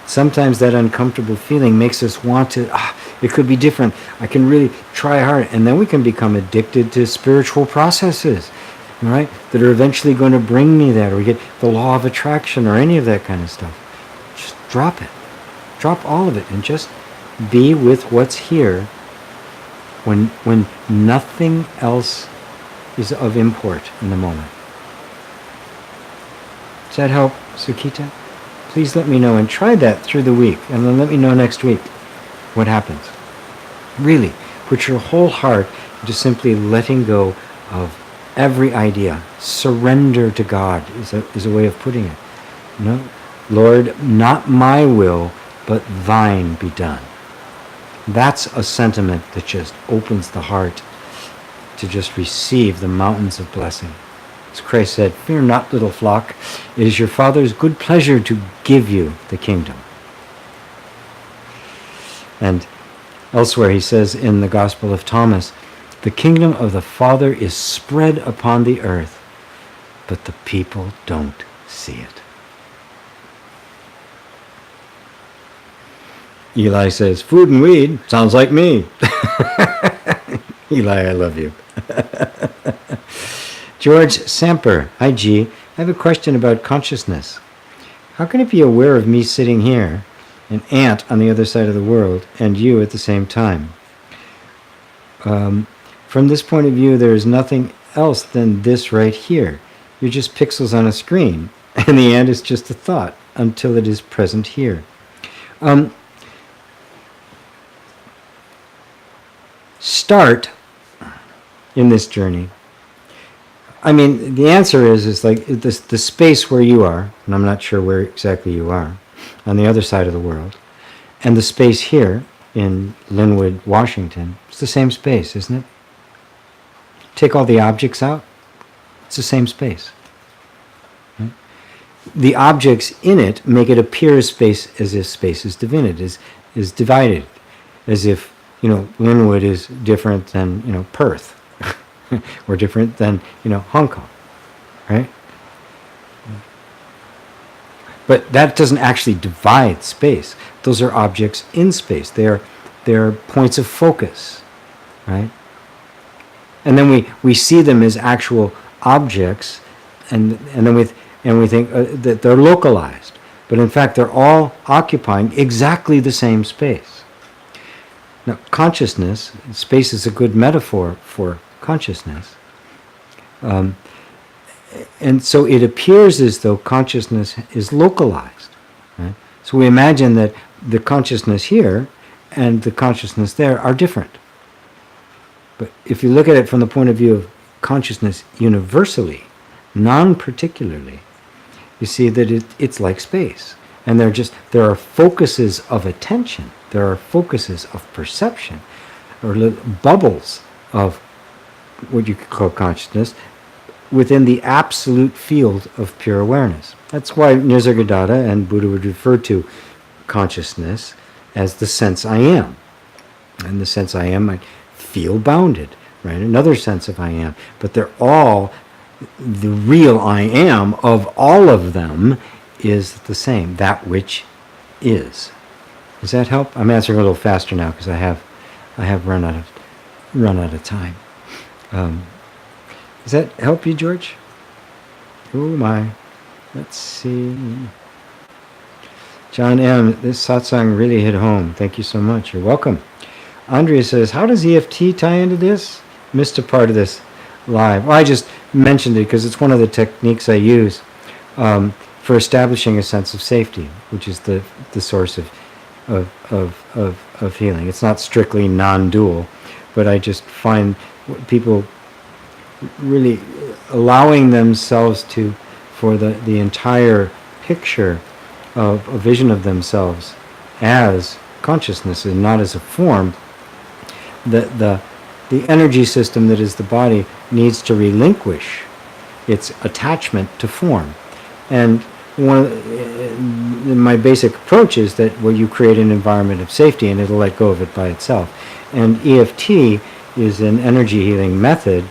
Sometimes that uncomfortable feeling makes us want to, it could be different. I can really try hard. And then we can become addicted to spiritual processes, right? That are eventually going to bring me that, or we get the law of attraction or any of that kind of stuff. Just drop it. Drop all of it and just be with what's here when nothing else is of import in the moment. Does that help, Sukita? Please let me know, and try that through the week, and then let me know next week what happens. Really, put your whole heart into simply letting go of every idea. Surrender to God is a way of putting it. No, Lord, not my will, but thine be done. That's a sentiment that just opens the heart to just receive the mountains of blessing. As Christ said, fear not, little flock. It is your Father's good pleasure to give you the kingdom. And elsewhere he says in the Gospel of Thomas, the kingdom of the Father is spread upon the earth, but the people don't see it. Eli says, food and weed, sounds like me. Eli, I love you. George Samper, hi G. I have a question about consciousness. How can it be aware of me sitting here, an ant on the other side of the world, and you at the same time? From this point of view, there is nothing else than this right here. You're just pixels on a screen, and the ant is just a thought until it is present here. Start in this journey. I mean, the answer is like this, the space where you are, and I'm not sure where exactly you are, on the other side of the world, and the space here in Linwood, Washington, it's the same space, isn't it? Take all the objects out, it's the same space. the objects in it make it appear as if space is is divided, as if, Linwood is different than, Perth, or different than, Hong Kong, right? But that doesn't actually divide space. Those are objects in space. They're points of focus, right? And then we see them as actual objects, and then we think that they're localized. But in fact, they're all occupying exactly the same space. Now, consciousness, space is a good metaphor for consciousness. And so it appears as though consciousness is localized. Right? So we imagine that the consciousness here and the consciousness there are different. But if you look at it from the point of view of consciousness universally, non-particularly, you see that it's like space. And there are focuses of attention, there are focuses of perception, or little bubbles of what you could call consciousness, within the absolute field of pure awareness. That's why Nisargadatta and Buddha would refer to consciousness as the sense I am. And the sense I am, I feel bounded, right? Another sense of I am. But they're all, the real I am of all of them is the same, that which is. Does that help? I'm answering a little faster now because I have run out of time. Does that help you, George? Oh my. Let's see. John M., this satsang really hit home. Thank you so much. You're welcome. Andrea says, how does EFT tie into this? Missed a part of this live. Well, I just mentioned it because it's one of the techniques I use for establishing a sense of safety, which is the source of healing. It's not strictly non-dual, but I just find people really allowing themselves for the entire picture of a vision of themselves as consciousness and not as a form. The energy system that is the body needs to relinquish its attachment to form. And my basic approach is that you create an environment of safety and it'll let go of it by itself. And EFT is an energy healing method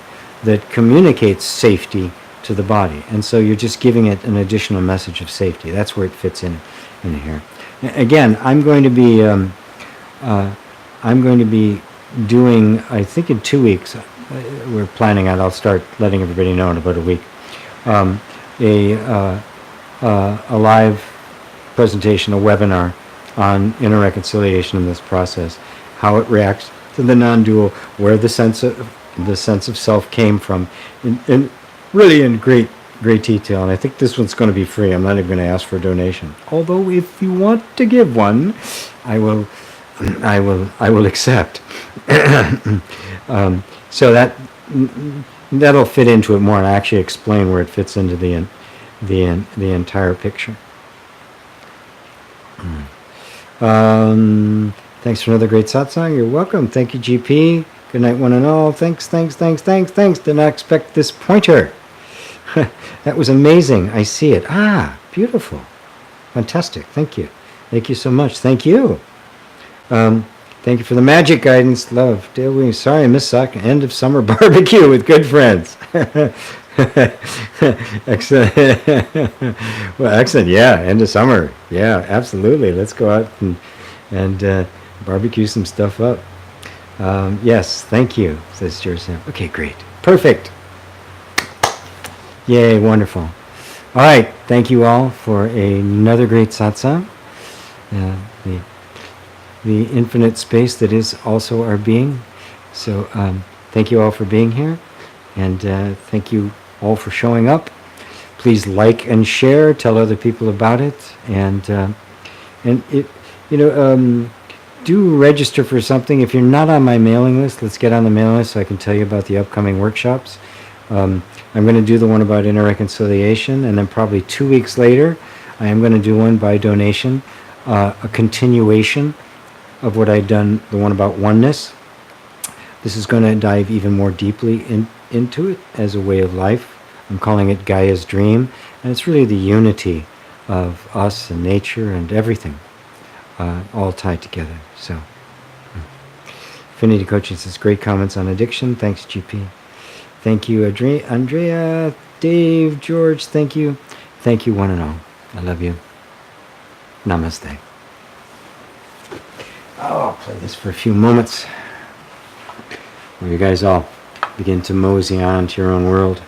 that communicates safety to the body, and so you're just giving it an additional message of safety. That's where it fits in here. Again, I'm going to be doing, I think in 2 weeks, we're planning on, I'll start letting everybody know in about a week, a live presentation, a webinar on inner reconciliation in this process, how it reacts to the non-dual, where the sense of self came from, and really in great detail. And I think this one's going to be free. I'm not even going to ask for a donation. Although if you want to give one, I will accept. So that'll fit into it more, and I actually explain where it fits into the entire picture. Thanks for another great satsang. You're welcome. Thank you, GP. Good night, one and all. Thanks. Did not expect this pointer. That was amazing. I see it. Beautiful. Fantastic. Thank you. Thank you so much. Thank you. Thank you for the magic guidance. Love. Dale Williams. Sorry I missed end of summer barbecue with good friends. Excellent. Well, excellent. Yeah, end of summer. Yeah, absolutely. Let's go out and barbecue some stuff up. Yes, thank you, says George Sam. Okay, great. Perfect. Yay, wonderful. All right, thank you all for another great satsang. The infinite space that is also our being. So thank you all for being here, and thank you all for showing up. Please like and share, tell other people about it, and it, do register for something. If you're not on my mailing list, let's get on the mailing list so I can tell you about the upcoming workshops. I'm going to do the one about inner reconciliation, and then probably 2 weeks later, I am going to do one by donation, a continuation of what I'd done, the one about oneness. This is going to dive even more deeply into it as a way of life. I'm calling it Gaia's Dream, And it's really the unity of us and nature and everything all tied together. So, Affinity Coaching says, great comments on addiction. Thanks, GP. Thank you, Andrea, Dave, George. Thank you. Thank you, one and all. I love you. Namaste. Oh, I'll play this for a few moments where you guys all begin to mosey on to your own world.